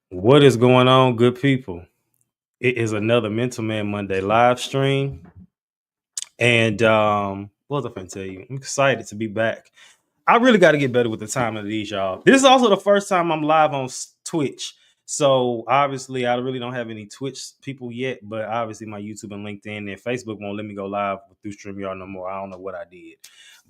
What is going on, good people? It is another Mental Man Monday live stream. And what was I finna tell you? I'm excited to be back. I really got to get better with the timing of these, y'all. This is also the first time I'm live on Twitch. So obviously, I really don't have any Twitch people yet, but obviously my YouTube and LinkedIn and Facebook won't let me go live through StreamYard no more. I don't know what I did,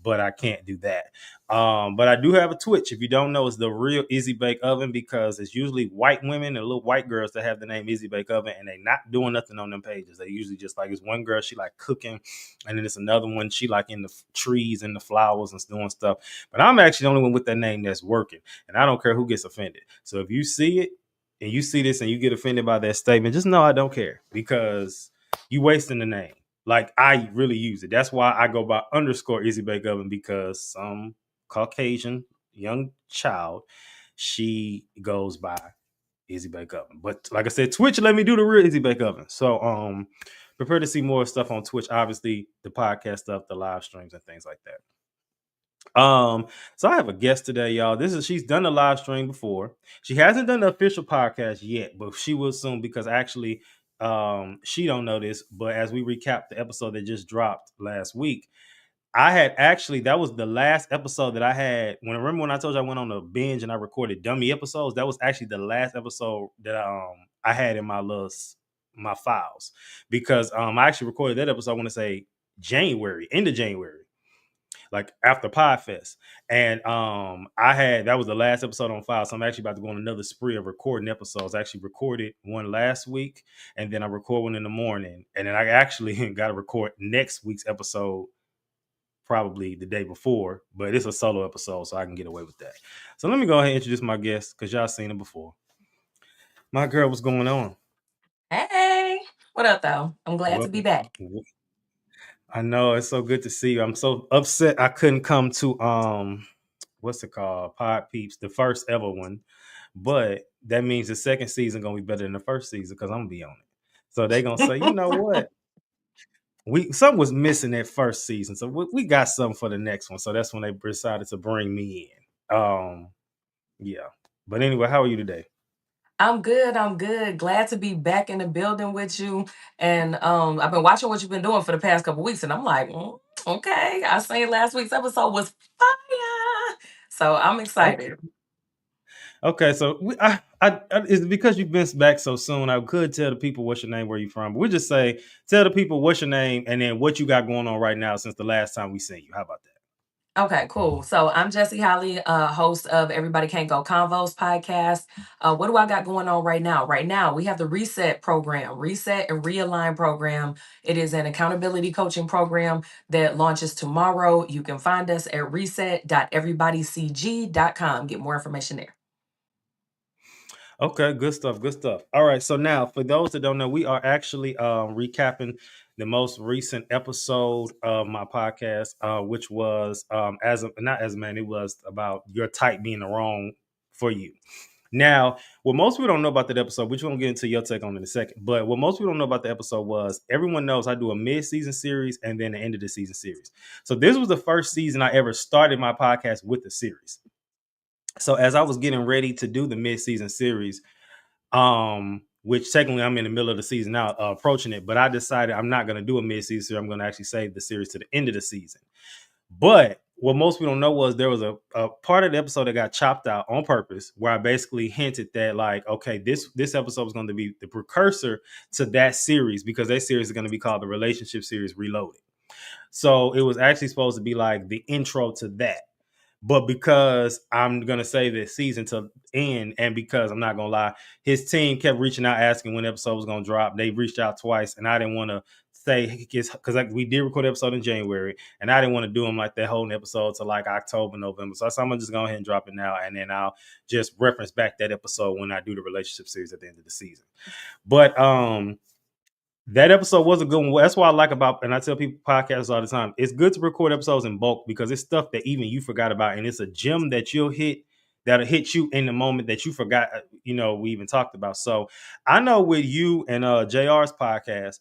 but I can't do that. But I do have a Twitch. If you don't know, it's the real Izzy Bake Oven because it's usually white women and little white girls that have the name Izzy Bake Oven, and they not doing nothing on them pages. They usually just like it's one girl, she like cooking, and then it's another one, she like in the trees and the flowers and doing stuff. But I'm actually the only one with that name that's working, and I don't care who gets offended. So if you see it and you see this and you get offended by that statement, just know I don't care because you wasting the name. Like I really use it. That's why I go by underscore Izzy Bake Oven because some Caucasian young child, she goes by Izzy Bake Oven. But like I said, Twitch let me do the real Izzy Bake Oven. So prepare to see more stuff on Twitch. Obviously, the podcast stuff, the live streams, and things like that. So I have a guest today, y'all. She's done a live stream before. She hasn't done the official podcast yet, but she will soon because actually, she don't know this, but as we recap the episode that just dropped last week, I had actually that was the last episode that I had. Remember when I told you I went on a binge and I recorded dummy episodes? That was actually the last episode that I had in my files because I actually recorded that episode. I want to say January, end of January, like after Podfest. And I had that was the last episode on file. So I'm actually about to go on another spree of recording episodes. I actually recorded one last week, and then I record one in the morning. And then I actually got to record next week's episode probably the day before, but it's a solo episode, so I can get away with that. So let me go ahead and introduce my guest because y'all seen him before. My girl, what's going on? Hey, what up, though? I'm glad to be Welcome. back. I know it's so good to see you. I'm so upset I couldn't come to what's it called? Pod Peeps, the first ever one. But that means the second season gonna be better than the first season because I'm gonna be on it. So they gonna say, you know what? Something was missing that first season, so we got something for the next one. So that's when they decided to bring me in. Yeah. But anyway, how are you today? I'm good. I'm good. Glad to be back in the building with you. And I've been watching what you've been doing for the past couple weeks, and I'm like, okay. I seen last week's episode was fire, so I'm Okay. excited. Okay. So it's because you've been back so soon. I could tell the people what's your name, where you from, but we just say tell the people what's your name and then what you got going on right now since the last time we seen you. How about that? Okay, cool. So I'm Jessi Holly, host of Everybody Can't Go Convos podcast. What do I got going on right now? Right now, we have the Reset program, Reset and Realign program. It is an accountability coaching program that launches tomorrow. You can find us at reset.everybodycg.com. Get more information there. Okay, good stuff, good stuff. All right, so now for those that don't know, we are actually recapping the most recent episode of my podcast, which was not as a man, it was about your type being the wrong for you. Now, what most people don't know about that episode, which we're gonna get into your take on in a second, but what most people don't know about the episode was everyone knows I do a mid-season series and then the end of the season series. So this was the first season I ever started my podcast with the series. So as I was getting ready to do the mid-season series, which technically I'm in the middle of the season now, approaching it, but I decided I'm not going to do a mid-season series. I'm going to actually save the series to the end of the season. But what most people don't know was there was a part of the episode that got chopped out on purpose, where I basically hinted that, like, okay, this episode was going to be the precursor to that series because that series is going to be called the Relationship Series Reloaded. So it was actually supposed to be like the intro to that. But because I'm gonna say this season to end, and because I'm not gonna lie, his team kept reaching out asking when the episode was gonna drop. They reached out twice, and I didn't want to say because like we did record the episode in January, and I didn't want to do them like that whole episode to like October, November. So I'm gonna just go ahead and drop it now, and then I'll just reference back that episode when I do the relationship series at the end of the season. But that episode was a good one. That's what I like about, and I tell people podcasts all the time, it's good to record episodes in bulk because it's stuff that even you forgot about, and it's a gem that you'll hit that'll hit you in the moment that you forgot. We even talked about. So I know with you and JR's podcast,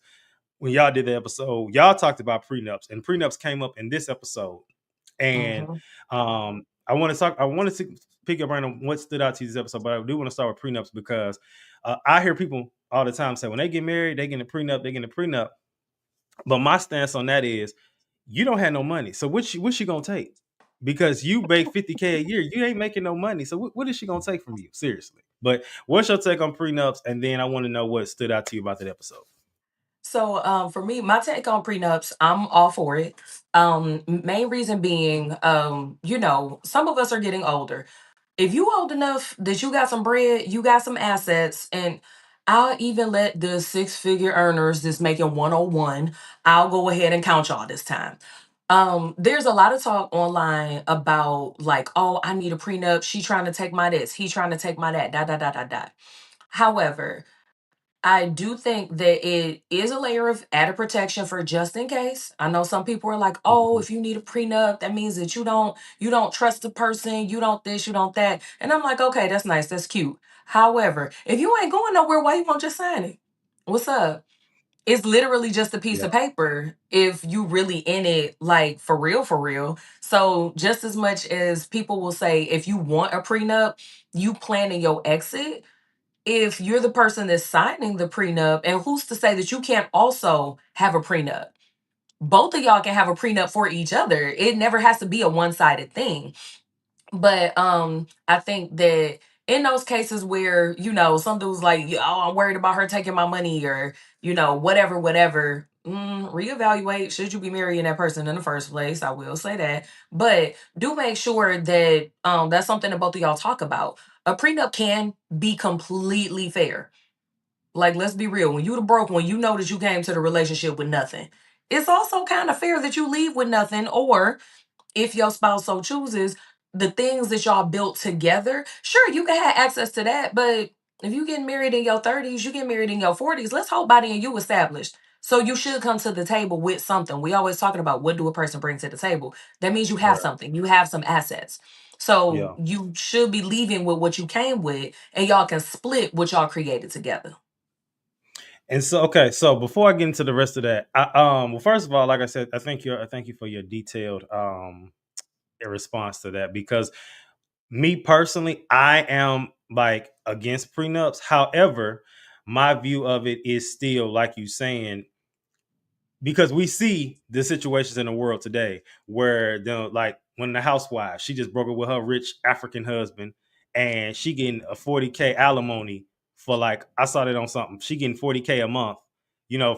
when y'all did the episode, y'all talked about prenups, and prenups came up in this episode, and Mhm. um I want to pick up on what stood out to you this episode, but I do want to start with prenups because I hear people all the time say when they get married, they get a prenup, they get a prenup. But my stance on that is you don't have no money. So what's she gonna take? Because you make 50K a year, you ain't making no money. So what is she gonna take from you? Seriously. But what's your take on prenups? And then I want to know what stood out to you about that episode. So, for me, my take on prenups, I'm all for it. Main reason being, some of us are getting older. If you old enough that you got some bread, you got some assets, and I'll even let the six-figure earners that's making 101, I'll go ahead and count y'all this time. There's a lot of talk online about like, oh, I need a prenup. She trying to take my this, he trying to take my that, dot, dot, dot, dot, dot. However, I do think that it is a layer of added protection for just in case. I know some people are like, "Oh, Mhm. if you need a prenup, that means that you don't trust the person, you don't this, you don't that." And I'm like, "Okay, that's nice, that's cute." However, if you ain't going nowhere, why you won't just sign it? What's up? It's literally just a piece Yeah. of paper if you really in it like for real for real. So just as much as people will say if you want a prenup, you planning your exit, if you're the person that's signing the prenup, and who's to say that you can't also have a prenup? Both of y'all can have a prenup for each other. It never has to be a one-sided thing. But I think that in those cases where, some dude's like, oh, I'm worried about her taking my money or, whatever, whatever. Reevaluate. Should you be marrying that person in the first place? I will say that. But do make sure that that's something that both of y'all talk about. A prenup can be completely fair. Like, let's be real. When you the broke one, you know that you came to the relationship with nothing. It's also kind of fair that you leave with nothing, or if your spouse so chooses, the things that y'all built together, sure, you can have access to that. But if you get married in your 30s, you get married in your 40s, let's hope body and you established. So you should come to the table with something. We always talking about what do a person bring to the table. That means you have Right. something. You have some assets. So Yeah. you should be leaving with what you came with, and y'all can split what y'all created together. And so, okay, so before I get into the rest of that, well, first of all, like I said, I thank you for your detailed response to that because me personally, I am like against prenups. However, my view of it is still like you saying because we see the situations in the world today where like when the housewife she just broke up with her rich African husband and she getting a 40K alimony for like I saw that on something she getting 40K a month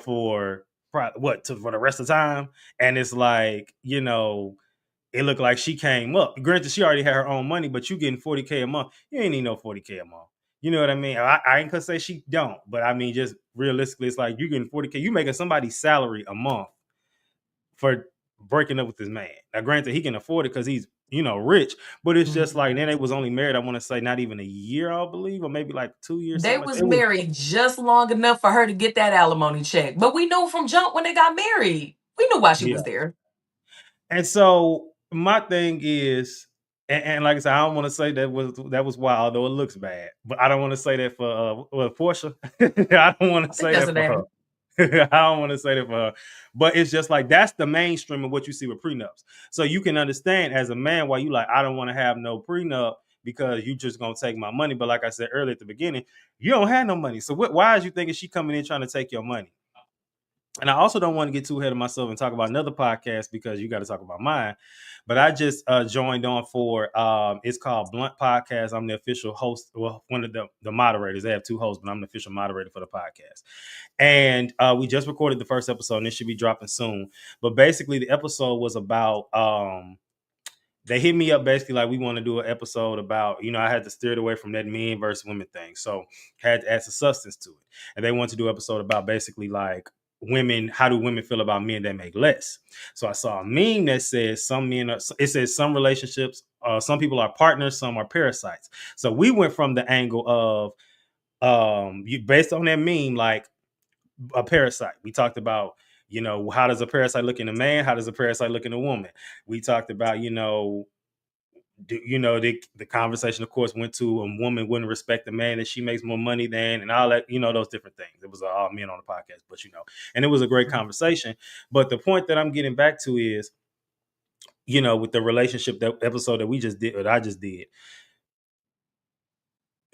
for for the rest of the time and it's like it looked like she came up. Granted, she already had her own money, but you getting 40K a month. You ain't need no 40K a month. You know what I mean? I ain't gonna say she don't, but I mean just realistically, it's like you getting 40K. You making somebody's salary a month for breaking up with this man. Now, granted, he can afford it because he's rich, but it's just like then they was only married. I want to say not even a year, I believe, or maybe like 2 years, They something like was that. It was married just long enough for her to get that alimony check. But we knew from jump when they got married. We knew why she yeah. was there. And so my thing is, and like I said, I don't want to say that was wild, although it looks bad. But I don't want to say that for Portia. I don't want to I think say that's that the for name. her. I don't want to say that for her. But it's just like that's the mainstream of what you see with prenups. So you can understand as a man why you like, I don't want to have no prenup because you just gonna take my money. But like I said earlier at the beginning, you don't have no money. So why is you thinking she coming in trying to take your money? And I also don't want to get too ahead of myself and talk about another podcast because you got to talk about mine. But I just joined on for it's called Blunt Podcast. I'm the official host, well, one of the moderators. They have two hosts, but I'm the official moderator for the podcast. And we just recorded the first episode, and it should be dropping soon. But basically, the episode was about they hit me up basically like we want to do an episode about, I had to steer it away from that men versus women thing. So had to add some substance to it. And they want to do an episode about basically like women, how do women feel about men that make less? So I saw a meme that says it says some relationships, some people are partners, some are parasites. So we went from the angle of you based on that meme, like a parasite. We talked about, how does a parasite look in a man? How does a parasite look in a woman? We talked about, the conversation of course went to a woman wouldn't respect the man that she makes more money than and all that, those different things. It was all men on the podcast, but and it was a great conversation. But the point that I'm getting back to is with the relationship that episode that we just did, that I just did.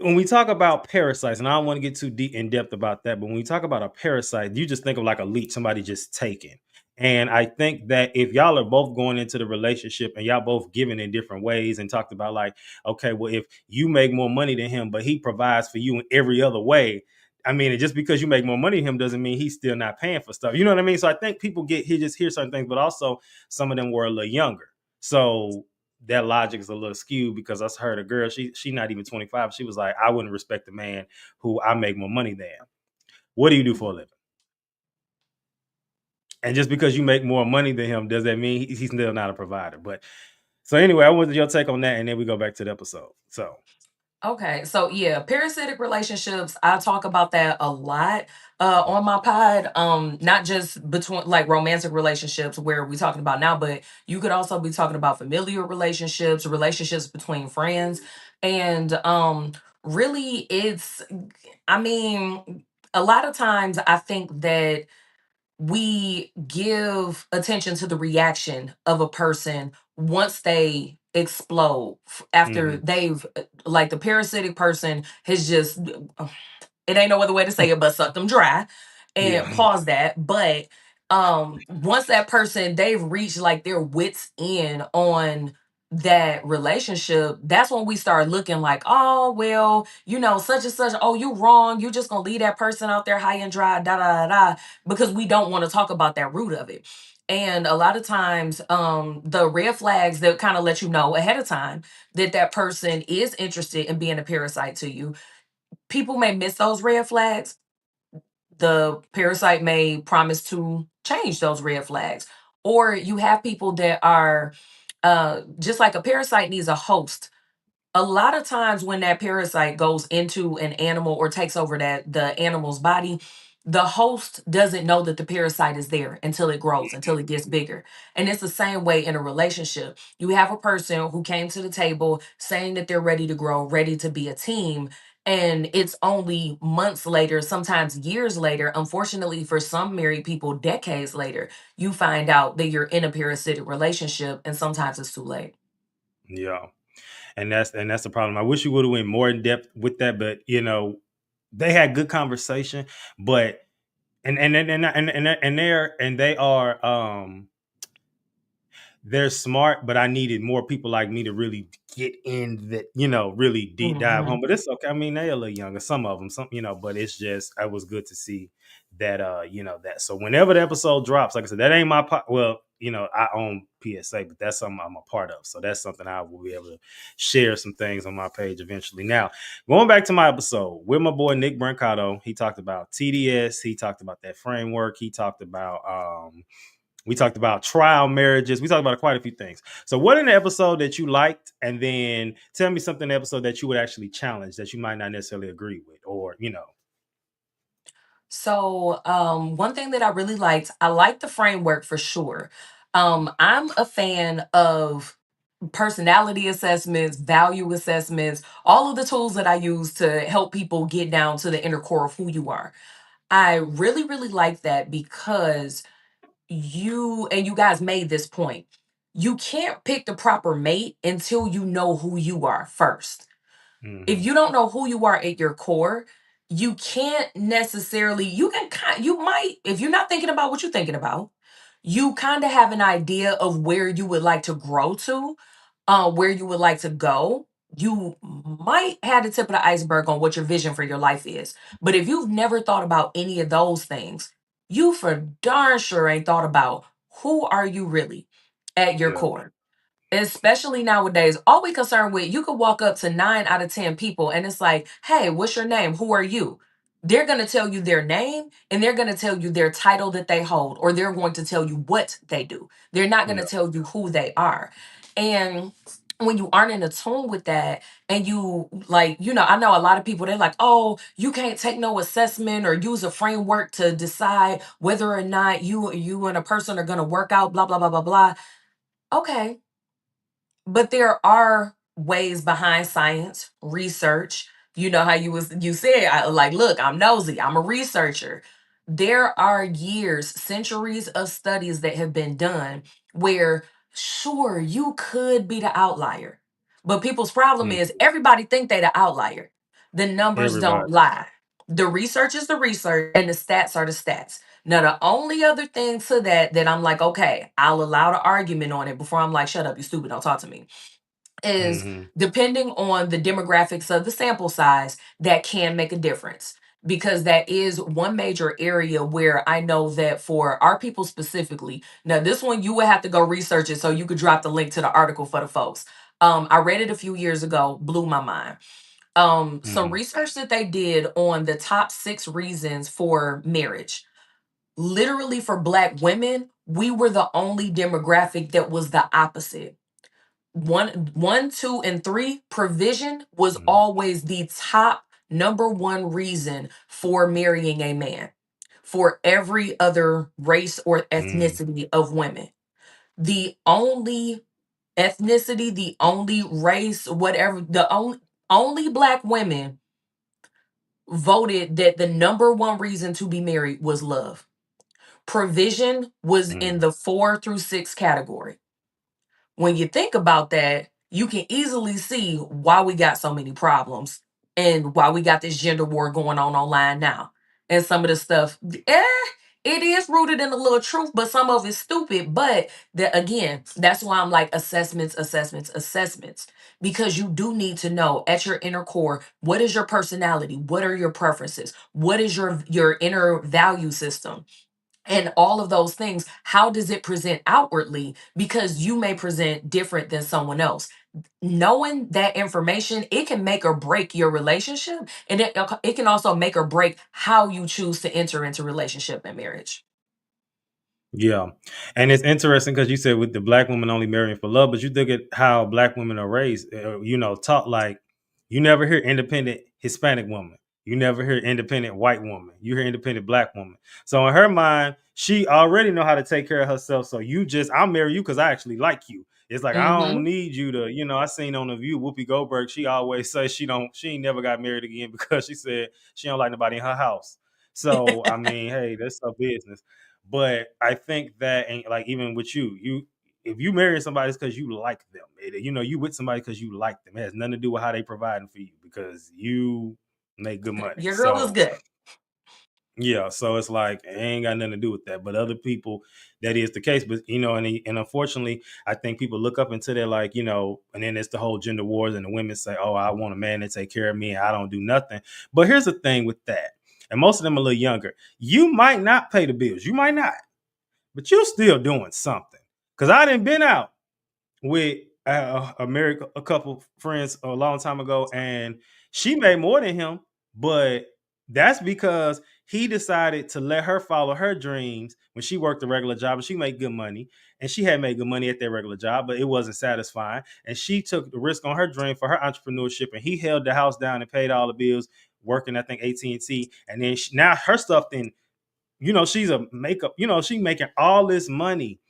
When we talk about parasites, and I don't want to get too deep in depth about that, but when we talk about a parasite, you just think of like a leech, somebody just taking. And I think that if y'all are both going into the relationship and y'all both giving in different ways and talked about like, okay, well, if you make more money than him, but he provides for you in every other way, I mean, and just because you make more money than him doesn't mean he's still not paying for stuff. You know what I mean? So I think people he just hear certain things, but also some of them were a little younger. So that logic is a little skewed because I heard a girl, she not even 25. She was like, I wouldn't respect a man who I make more money than. What do you do for a living? And just because you make more money than him, does that mean he's still not a provider? But so anyway, I wanted your take on that, and then we go back to the episode. So Okay, so yeah, parasitic relationships, I talk about that a lot on my pod. Not just between like romantic relationships where we're talking about now, but you could also be talking about familiar relationships, relationships between friends. And really it's I mean, a lot of times I think that we give attention to the reaction of a person once they explode after mhm. they've like the parasitic person has just it ain't no other way to say it but suck them dry and Yeah. pause that. But once that person they've reached like their wits end on that relationship, that's when we start looking like, oh well, such and such, oh you wrong, you just gonna leave that person out there high and dry, da da da da, because we don't want to talk about that root of it. And a lot of times the red flags that kind of let you know ahead of time that that person is interested in being a parasite to you, people may miss those red flags. The parasite may promise to change those red flags. Or you have people that are just like a parasite needs a host. A lot of times when that parasite goes into an animal or takes over the animal's body, the host doesn't know that the parasite is there until it grows, until it gets bigger. And it's the same way in a relationship. You have a person who came to the table saying that they're ready to grow, ready to be a team, and it's only months later, sometimes years later, unfortunately for some married people, decades later, you find out that you're in a parasitic relationship, and sometimes it's too late. Yeah. And that's the problem. I wish you would have went more in depth with that, but they had good conversation, but they are they're smart, but I needed more people like me to really get in that, really deep dive home. Mhm. But it's okay. I mean, they're a little younger, some of them, but it's just, it was good to see that, that. So whenever the episode drops, like I said, that ain't my part. Well, I own PSA, but that's something I'm a part of. So that's something I will be able to share some things on my page eventually. Now, going back to my episode with my boy Nick Brancato, he talked about TDS. He talked about that framework. He talked about, we talked about trial marriages. We talked about quite a few things. So, what in the episode that you liked, and then tell me something in the episode that you would actually challenge that you might not necessarily agree with, or. So, one thing that I really liked, I liked the framework for sure. I'm a fan of personality assessments, value assessments, all of the tools that I use to help people get down to the inner core of who you are. I really, really like that because you guys made this point. You can't pick the proper mate until you know who you are first. If Mm-hmm. you don't know who you are at your core, you can't necessarily, you can kind you might, if you're not thinking about what you're thinking about, you kind of have an idea of where you would like to grow to, where you would like to go. You might have the tip of the iceberg on what your vision for your life is. But if you've never thought about any of those things, you for darn sure ain't thought about who are you really at your Yeah. core. Especially nowadays, all we concerned with, you could walk up to 9 out of 10 people and it's like, hey, what's your name? Who are you? They're going to tell you their name and they're going to tell you their title that they hold, or they're going to tell you what they do. They're not going Yeah. to tell you who they are. And when you aren't in a tune with that, and you like, I know a lot of people, they're like, oh, you can't take no assessment or use a framework to decide whether or not you and a person are going to work out, blah, blah, blah, blah, blah. Okay, but there are ways behind science research. You know how you said, like, look, I'm nosy, I'm a researcher. There are years, centuries of studies that have been done where sure, you could be the outlier. But people's problem Mm, is everybody think they the outlier. The numbers everybody. don't lie. The research is the research and the stats are the stats. Now, the only other thing to that I'm like, okay, I'll allow the argument on it before I'm like, shut up, you stupid, don't talk to me, is Hmm. depending on the demographics of the sample size, that can make a difference. Because that is one major area where I know that for our people specifically, now this one you would have to go research it so you could drop the link to the article for the folks. I read it a few years ago, blew my mind. Some Hmm. research that they did on the top 6 reasons for marriage. Literally for Black women, we were the only demographic that was the opposite. One, two, and three, provision was Hmm. always the top number one reason for marrying a man for every other race or Hmm. ethnicity of women. The only ethnicity, the only race, whatever, the only Black women voted that the number one reason to be married was love. Provision was in Hmm. the 4 through 6 category. When you think about that, you can easily see why we got so many problems and why we got this gender war going on online now. And some of the stuff, it is rooted in a little truth, but some of it's stupid. But again, that's why I'm like assessments, assessments, assessments, because you do need to know at your inner core what is your personality, what are your preferences, what is your inner value system, and all of those things. How does it present outwardly, because you may present different than someone else. Knowing that information, it can make or break your relationship, and it can also make or break how you choose to enter into relationship and marriage. Yeah, and it's interesting because you said with the black woman only marrying for love, but you look at how black women are raised. Taught like you never hear independent Hispanic woman, you never hear independent white woman, you hear independent black woman. So in her mind, she already know how to take care of herself. So I'll marry you because I actually like you. It's like I don't Mm-hmm. need you to. I seen on the View Whoopi Goldberg. She always says she ain't never got married again because she said she don't like nobody in her house. So I mean, hey, that's her business. But I think that, and like even with you if you marry somebody, it's because you like them. You with somebody because you like them. It has nothing to do with how they providing for you because you make good money. Your girl is So good. yeah, so it's like it ain't got nothing to do with that. But other people, that is the case. But and unfortunately, I think people look up into their like and then it's the whole gender wars, and the women say, "Oh, I want a man to take care of me, and I don't do nothing." But here's the thing with that, and most of them are a little younger. You might not pay the bills, you might not, but you still doing something. Because I didn't been out with a couple friends a long time ago, and she made more than him, but that's because he decided to let her follow her dreams when she worked a regular job and she made good money, and she had made good money at that regular job, but it wasn't satisfying, and she took the risk on her dream for her entrepreneurship, and he held the house down and paid all the bills working, I think, AT&T, and then now her stuff then she's a makeup, she making all this money,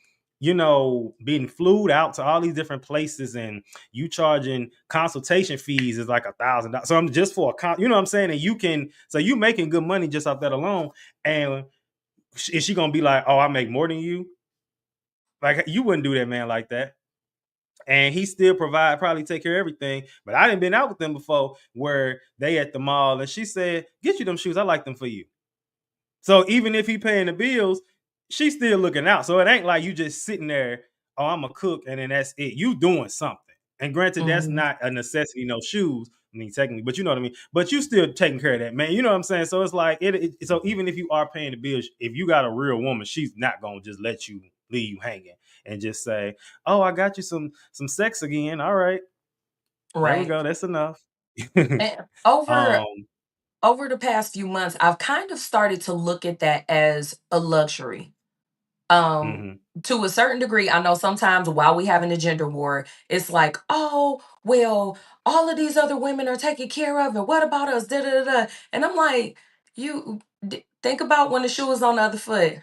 being flued out to all these different places, and you charging consultation fees is like $1,000. So I'm just for what I'm saying? And you making good money just off that alone. And is she gonna be like, oh, I make more than you? Like you wouldn't do that, man, like that. And he still probably take care of everything. But I didn't been out with them before where they at the mall and she said, get you them shoes. I like them for you. So even if he paying the bills, she's still looking out. So it ain't like you just sitting there, oh, I'm a cook, and then that's it. You doing something. And granted, that's Hmm. not a necessity, no shoes. I mean, technically, but you know what I mean. But you still taking care of that, man. You know what I'm saying? So it's like so even if you are paying the bills, if you got a real woman, she's not gonna just let you leave you hanging and just say, "Oh, I got you some sex again. All right, there we Right. go. That's enough." And over um, over the past few months, I've kind of started to look at that as a luxury. um mhm. to a certain degree, I know sometimes while we having a gender war, it's like, oh well, all of these other women are taken care of, and what about us, da, da, da, da. And I'm like, think about when the shoe is on the other foot.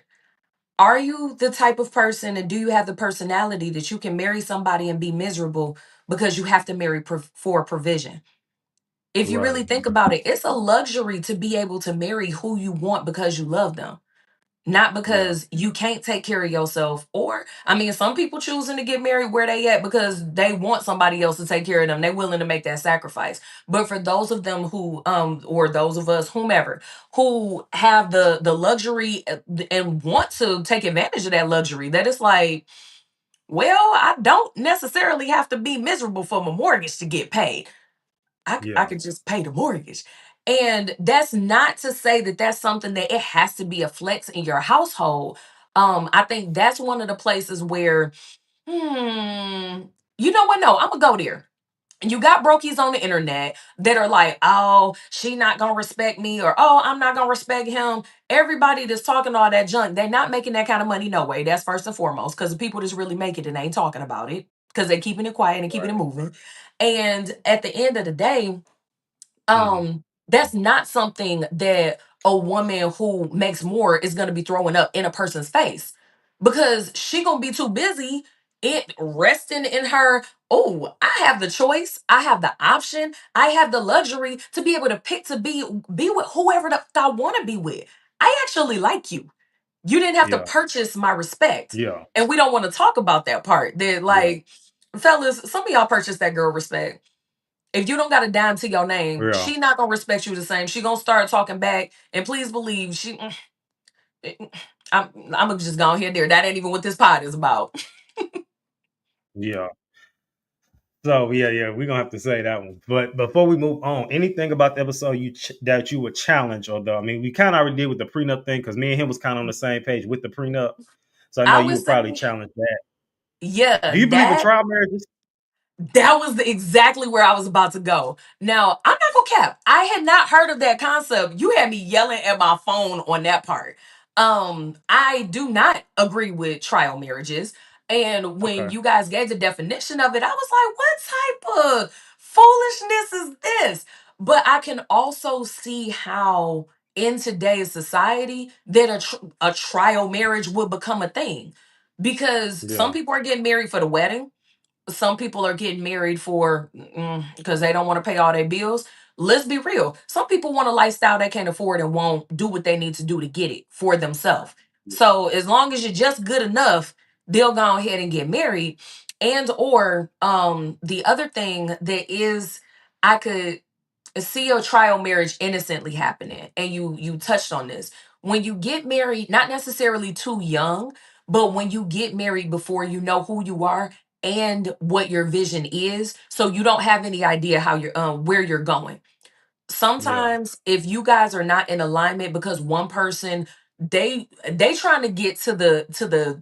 Are you the type of person, and do you have the personality that you can marry somebody and be miserable because you have to marry for provision? If you Right. really think about it, it's a luxury to be able to marry who you want because you love them. not Yeah. because you can't take care of yourself. Or I mean, some people choosing to get married where they at because they want somebody else to take care of them. They're willing to make that sacrifice. But for those of them who or those of us, whomever, who have the luxury and want to take advantage of that luxury, that it's like, well, I don't necessarily have to be miserable for my mortgage to get paid. I Yeah. could just pay the mortgage. And that's not to say that that's something that it has to be a flex in your household. I think that's one of the places where, you know what? No, I'm gonna go there. And you got brokies on the internet that are like, oh, she not gonna respect me, or oh, I'm not gonna respect him. Everybody that's talking all that junk, they're not making that kind of money no way. That's first and foremost, because the people that's really make it and ain't talking about it because they're keeping it quiet and keeping it Right. moving. And at the end of the day, Mm-hmm. that's not something that a woman who makes more is going to be throwing up in a person's face, because she going to be too busy it resting in her, oh, I have the choice, I have the option, I have the luxury to be able to pick to be with whoever the I want to be with. I actually like you. You didn't have to Yeah. purchase my respect. Yeah. And we don't want to talk about that part, that Yeah. like, fellas, some of y'all purchased that girl respect. If you don't got a dime to your name, Yeah. she not gonna respect you the same. She gonna start talking back, and please believe I'm gonna just go ahead there. That ain't even what this pod is about. Yeah. So yeah, we're gonna have to say that one. But before we move on, anything about the episode that you would challenge, although I mean we kind of already did with the prenup thing because me and him was kind of on the same page with the prenup. So I know I you would would probably say, challenge that. yeah, Do you believe in that trial marriages? that was exactly where I was about to go. Now, I'm not gonna cap. I had not heard of that concept. You had me yelling at my phone on that part. I do not agree with trial marriages. And when Okay. you guys gave the definition of it, I was like, what type of foolishness is this? But I can also see how in today's society that a trial marriage would become a thing, because some Yeah. people are getting married for the wedding, some people are getting married for because they don't want to pay all their bills. Let's be real. Some people want a lifestyle they can't afford and won't do what they need to do to get it for themselves. So as long as you're just good enough, they'll go ahead and get married. And or the other thing that is, I could see a trial marriage innocently happening, and you touched on this. When you get married, not necessarily too young, but when you get married before you know who you are and what your vision is, so you don't have any idea how you're where you're going. Yeah. Sometimes if you guys are not in alignment because one person, they trying to get to the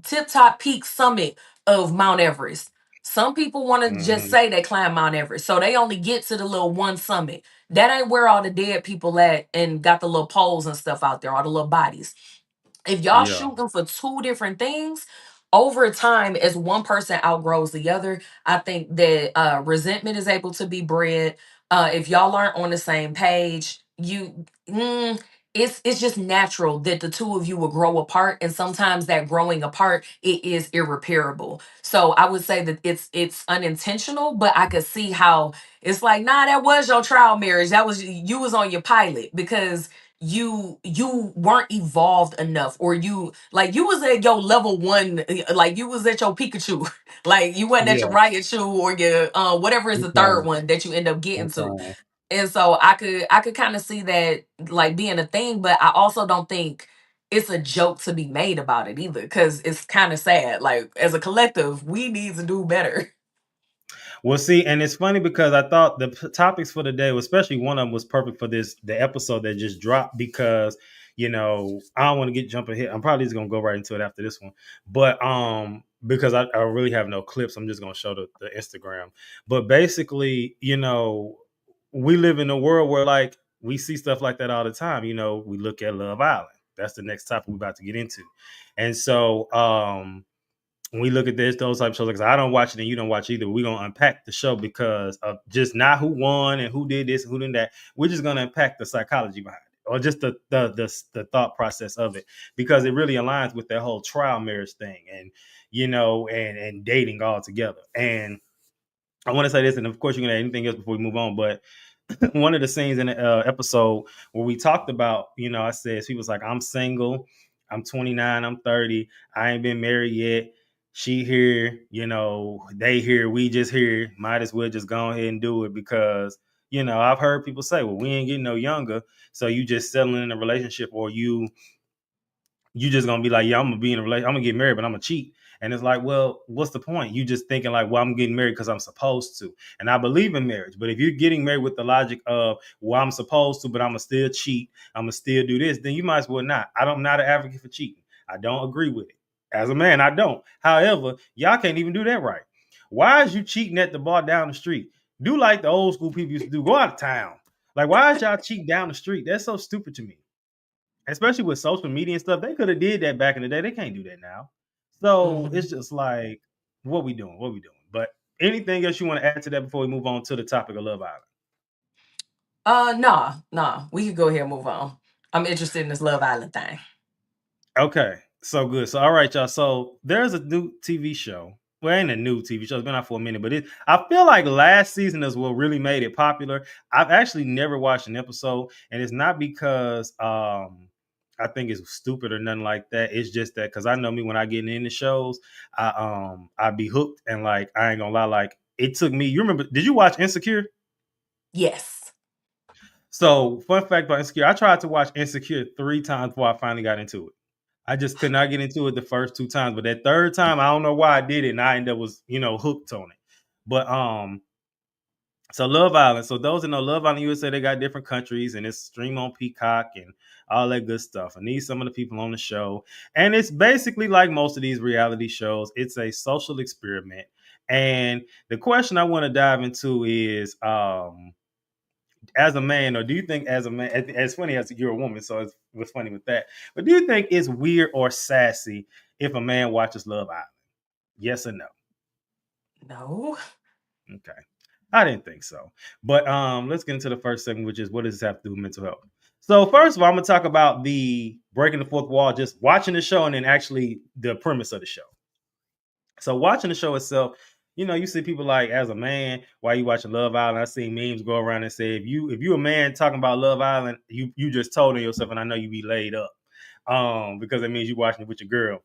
tip top peak summit of Mount Everest. Some people want to just Hmm. say they climb Mount Everest, so they only get to the little one summit. That ain't where all the dead people at and got the little poles and stuff out there, all the little bodies. If y'all Yeah. shooting for two different things, over time, as one person outgrows the other, I think that resentment is able to be bred. If y'all aren't on the same page, it's just natural that the two of you will grow apart, and sometimes that growing apart it is irreparable. So I would say that it's unintentional, but I could see how it's like, nah, that was your trial marriage. That was, you was on your pilot because you weren't evolved enough, or you like you was at your level one, like you was at your Pikachu, like you wasn't at your Yeah. Raichu or your whatever is the third Okay. one that you end up getting to. Okay. And so I could kind of see that like being a thing, but I also don't think it's a joke to be made about it either, because it's kind of sad. Like as a collective we need to do better. Well, see, and it's funny because I thought the topics for the day, especially one of them, was perfect for the episode that just dropped because I don't want to get jumping here. I'm probably just gonna go right into it after this one, but because I really have no clips, I'm just gonna show the Instagram. But basically, we live in a world where like we see stuff like that all the time. We look at Love Island. That's the next topic we're about to get into, and so when we look at those type of shows, like I don't watch it and you don't watch either, we're gonna unpack the show because of just not who won and who did this and who did that. We're just gonna unpack the psychology behind it, or just the thought process of it, because it really aligns with that whole trial marriage thing, and and dating all together. And I want to say this, and of course you can add anything else before we move on, but one of the scenes in the episode where we talked about, I said, he was like, I'm single. I'm 29, I'm 30, I ain't been married yet. She here, they here, we just here. Might as well just go ahead and do it because, I've heard people say, well, we ain't getting no younger. So you just settling in a relationship, or you just gonna be like, yeah, I'm gonna be in a relationship, I'm gonna get married, but I'm gonna cheat. And it's like, well, what's the point? You just thinking like, well, I'm getting married because I'm supposed to. And I believe in marriage, but if you're getting married with the logic of, well, I'm supposed to, but I'm gonna still cheat, I'm gonna still do this, then you might as well not. I'm not an advocate for cheating. I don't agree with it. As a man, I don't. However, y'all can't even do that right. Why is you cheating at the bar down the street? Do like the old school people used to do. Go out of town. Like, why is y'all cheating down the street? That's so stupid to me, especially with social media and stuff. They could have did that back in the day. They can't do that now. So Mhm. it's just like, what we doing? What we doing? But anything else you want to add to that before we move on to the topic of Love Island? Nah. We could go ahead and move on. I'm interested in this Love Island thing. Okay, so good. So all right, y'all. So there's a new TV show. Well, it ain't a new TV show. It's been out for a minute, but I feel like last season is what really made it popular. I've actually never watched an episode, and it's not because I think it's stupid or nothing like that. It's just that because I know me, when I get into shows, I be hooked, and like I ain't gonna lie, like it took me. You remember? Did you watch Insecure? Yes. So fun fact about Insecure, I tried to watch Insecure 3 times before I finally got into it. I just could not get into it the first 2 times, but that third time, I don't know why I did it, and I ended up was hooked on it. But so Love Island. So those that know Love Island USA, they got different countries, and it's stream on Peacock and all that good stuff. And these some of the people on the show, and it's basically like most of these reality shows. It's a social experiment, and the question I want to dive into is, as a man, or do you think as a man, as funny as you're a woman, so it was funny with that, but do you think it's weird or sassy if a man watches Love Island? Yes or no? No. Okay. I didn't think so. But let's get into the first segment, which is, what does this have to do with mental health? So first of all, I'm gonna talk about the breaking the fourth wall, just watching the show, and then actually the premise of the show. So watching the show itself, you see people like, as a man, why you watching Love Island? I see memes go around and say, if you a man talking about Love Island, you just told on yourself, and I know you be laid up, because it means you watching it with your girl.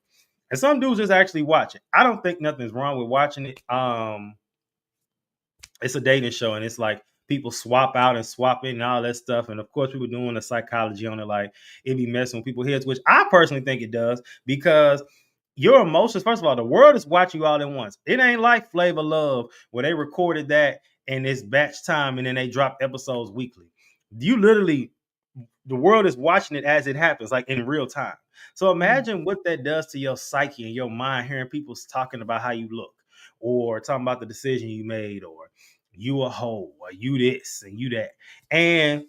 And some dudes just actually watch it. I don't think nothing's wrong with watching it. It's a dating show, and it's like people swap out and swap in and all that stuff. And of course, people doing the psychology on it, like it be messing with people's heads, which I personally think it does, because your emotions, first of all, the world is watching you all at once. It ain't like Flavor Love where they recorded that and it's batch time and then they drop episodes weekly. You literally, the world is watching it as it happens, like in real time. So imagine what that does to your psyche and your mind, hearing people talking about how you look, or talking about the decision you made, or you a hoe, or you this and you that. And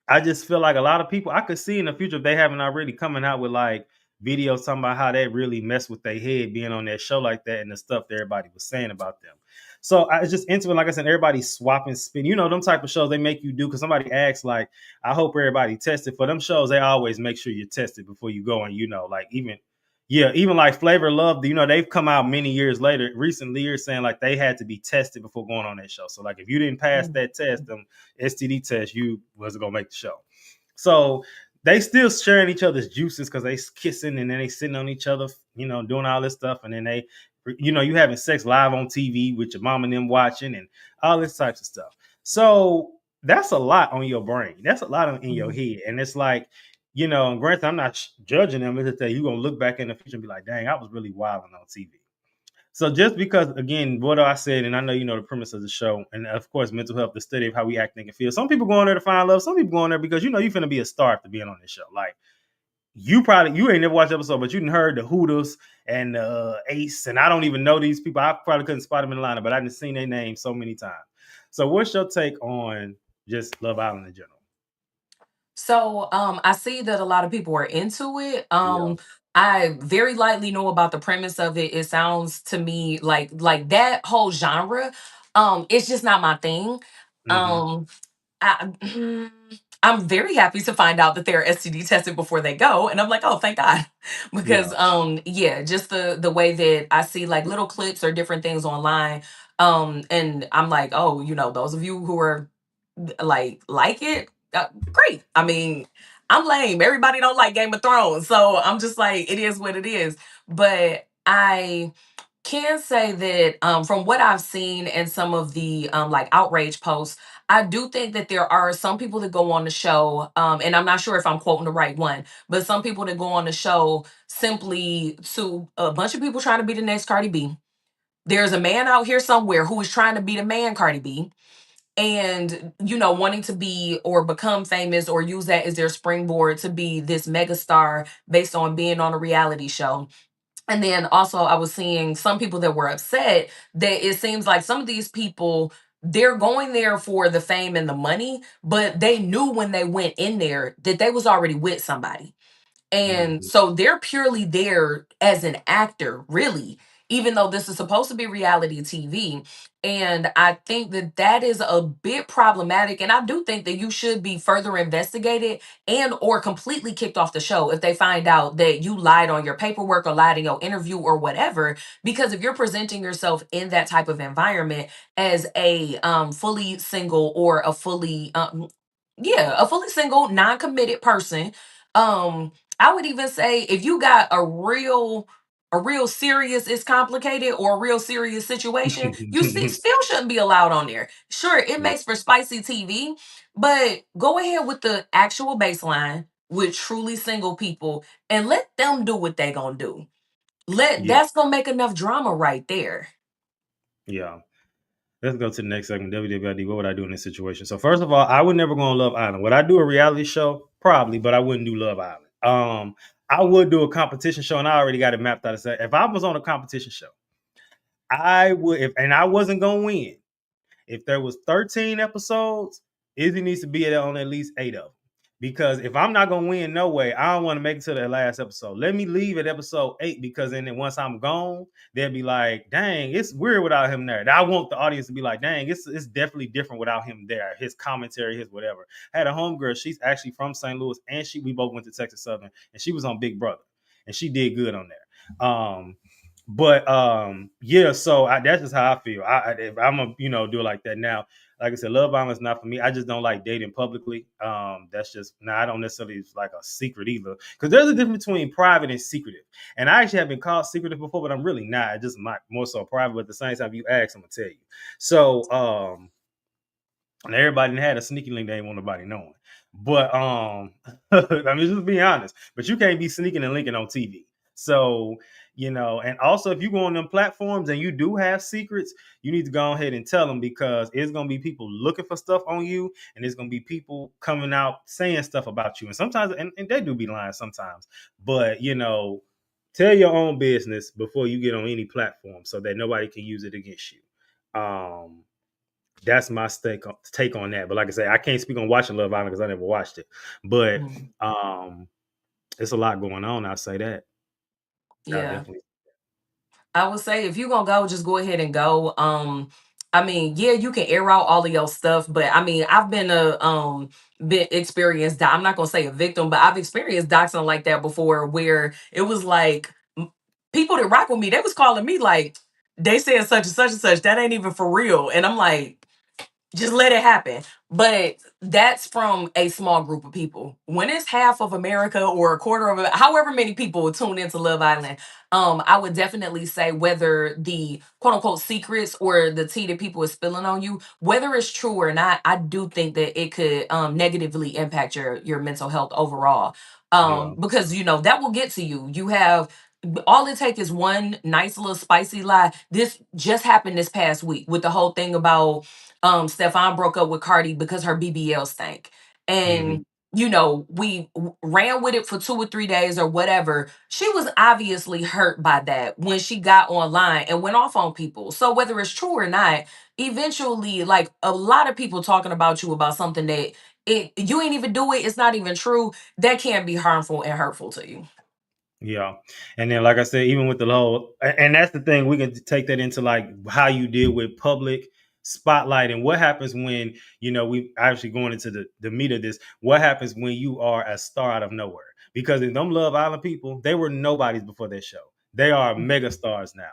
I just feel like a lot of people, I could see in the future, if they haven't already, coming out with like videos talking about how they really mess with their head being on that show like that, and the stuff that everybody was saying about them. So I was just into it. Like I said, everybody's swapping spin. Them type of shows they make you do, because somebody asks, like, I hope everybody tested. For them shows, they always make sure you're tested before you go. And like even like Flavor Love, they've come out many years later, recent years, saying like they had to be tested before going on that show. So like if you didn't pass that test, them STD test, you wasn't gonna make the show. So they still sharing each other's juices because they kissing, and then they sitting on each other, doing all this stuff, and then they, you having sex live on TV with your mom and them watching, and all this types of stuff. So that's a lot on your brain. That's a lot in your head, and it's like, and granted, I'm not judging them. It's that you're gonna look back in the future and be like, dang, I was really wilding on TV. So just because, again, what I said, and I know the premise of the show, and of course, mental health, the study of how we act, think, and feel. Some people go on there to find love. Some people go on there because you're finna be a star after being on this show. Like you ain't never watched the episode, but you done heard the Hooters and Ace, and I don't even know these people. I probably couldn't spot them in the lineup, but I didn't seen their names so many times. So what's your take on just Love Island in general? So I see that a lot of people are into it. Yeah. I very lightly know about the premise of it. It sounds to me like that whole genre. It's just not my thing. Mm-hmm. Um I, I'm very happy to find out that they're STD tested before they go, and I'm like, oh, thank God, because Yeah. yeah, just the way that I see like little clips or different things online, and I'm like, oh, those of you who are like it, great. I mean, I'm lame. Everybody don't like Game of Thrones. So I'm just like, it is what it is. But I can say that from what I've seen and some of the like outrage posts, I do think that there are some people that go on the show, and I'm not sure if I'm quoting the right one, but some people that go on the show simply to a bunch of people trying to be the next Cardi B. There's a man out here somewhere who is trying to be the man Cardi B, and wanting to be or become famous or use that as their springboard to be this megastar based on being on a reality show. And then also, I was seeing some people that were upset that it seems like some of these people, they're going there for the fame and the money, but they knew when they went in there that they was already with somebody. And Mhm. so they're purely there as an actor, really, even though this is supposed to be reality TV. And I think that that is a bit problematic. And I do think that you should be further investigated and or completely kicked off the show if they find out that you lied on your paperwork or lied in your interview or whatever. Because if you're presenting yourself in that type of environment as a fully single or a fully a fully single, non-committed person, I would even say if you got a real serious is complicated or a real serious situation, you still shouldn't be allowed on there. Sure, it Yeah, makes for spicy TV, but go ahead with the actual baseline with truly single people and let them do what they gonna do. yeah, That's gonna make enough drama right there. yeah. Let's go to the next segment. WWID. What would I do in this situation? So first of all, I would never go on Love Island. Would I do a reality show? Probably, but I wouldn't do Love Island. I would do a competition show, and I already got it mapped out. If I was on a competition show, I would, if and I wasn't gonna win. If there was 13 episodes, Izzy needs to be on at least 8 of them. Because if I'm not gonna win, no way, I don't want to make it to the last episode. Let me leave at episode 8 because then once I'm gone, they'll be like, "Dang, it's weird without him there." I want the audience to be like, "Dang, it's definitely different without him there." His commentary, his whatever. I had a homegirl. She's actually from St. Louis, and we both went to Texas Southern, and she was on Big Brother, and she did good on there. But yeah, so that's just how I feel. If I'm a do it like that now, like I said, Love Island is not for me. I just don't like dating publicly. That's just I don't necessarily like a secret either, because there's a difference between private and secretive. And I actually have been called secretive before, but I'm really not. I just more so private. But at the same time, if you ask, I'm gonna tell you. So and everybody had a sneaky link they ain't want nobody knowing. But I mean, just be honest. But you can't be sneaking and linking on TV. So, and also if you go on them platforms and you do have secrets, you need to go ahead and tell them, because it's gonna be people looking for stuff on you, and there's gonna be people coming out saying stuff about you. And sometimes and they do be lying sometimes, but tell your own business before you get on any platform so that nobody can use it against you. That's my take on that. But like I say, I can't speak on watching Love Island because I never watched it. But Mhm. it's a lot going on. I'll say that. I Yeah. definitely. I would say if you're gonna go, just go ahead and go. I mean, yeah, you can air out all of your stuff, but I mean, I've been been experienced. I'm not gonna say a victim, but I've experienced doxing like that before, where it was like people that rock with me, they was calling me like they said such and such and such. That ain't even for real, and I'm like, just let it happen. But that's from a small group of people. When it's half of America or a quarter of however many people tune into Love Island, I would definitely say whether the quote unquote secrets or the tea that people are spilling on you, whether it's true or not, I do think that it could negatively impact your mental health overall. Yeah. Because that will get to you. You have all it takes is one nice little spicy lie. This just happened this past week with the whole thing about Stefan broke up with Cardi because her BBL stank. Hmm. And we ran with it for 2 or 3 days or whatever. She was obviously hurt by that when she got online and went off on people. So whether it's true or not, eventually, like a lot of people talking about you about something that you ain't even do it, it's not even true. That can be harmful and hurtful to you. Yeah. And then, like I said, even with the whole, and that's the thing, we can take that into like how you deal with public spotlight and what happens when, we actually going into the meat of this. What happens when you are a star out of nowhere? Because in them Love Island people, they were nobodies before their show. They are mega stars now.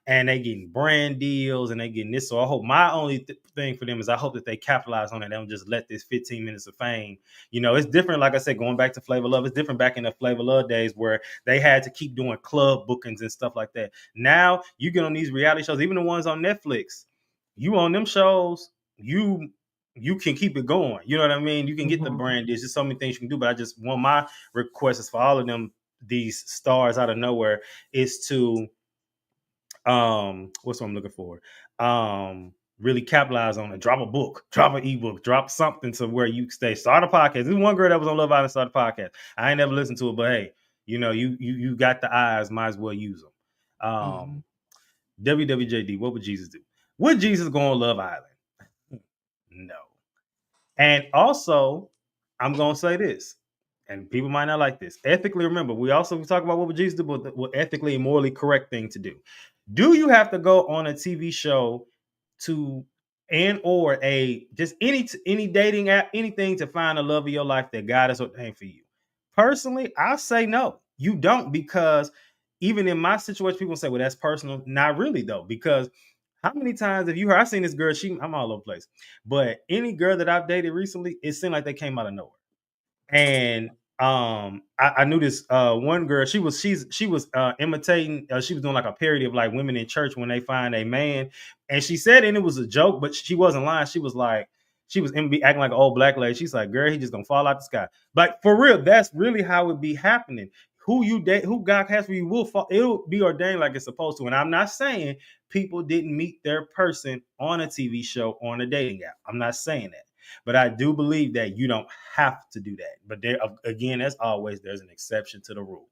and they getting brand deals and they getting this. So I hope my only thing for them is I hope that they capitalize on it. They don't just let this 15 minutes of fame. It's different. Like I said, going back to Flavor Love, it's different back in the Flavor Love days where they had to keep doing club bookings and stuff like that. Now you get on these reality shows, even the ones on Netflix. You on them shows, you can keep it going. You know what I mean? You can get the brand. There's just so many things you can do. But I just want my request is for all of them, these stars out of nowhere, is to what's what I'm looking for? Really capitalize on it. Drop a book, drop an ebook, drop something to where you stay. Start a podcast. There's one girl that was on Love Island, started a podcast. I ain't never listened to it, but hey, you got the eyes, might as well use them. WWJD, what would Jesus do? Would Jesus go on Love Island? No. And also, I'm gonna say this, and people might not like this. Ethically, remember, we talk about what would Jesus do, but what ethically and morally correct thing to do. Do you have to go on a TV show to or a just any dating app, anything to find the love of your life that God has ordained for you? Personally, I say no. You don't, because even in my situation, people say, well, that's personal. Not really, though, because how many times have you heard? I've seen this girl, I'm all over the place. But any girl that I've dated recently, it seemed like they came out of nowhere. And I knew this one girl. She was imitating. She was doing like a parody of like women in church when they find a man, and she said, and it was a joke, but she wasn't lying. She was acting like an old black lady. She's like, girl, he just gonna fall out the sky. Like, for real, that's really how it be happening. Who you date, who God has for you, will fall. It'll be ordained like it's supposed to. And I'm not saying people didn't meet their person on a TV show, on a dating app. I'm not saying that. But I do believe that you don't have to do that. But there, again, as always, there's an exception to the rule,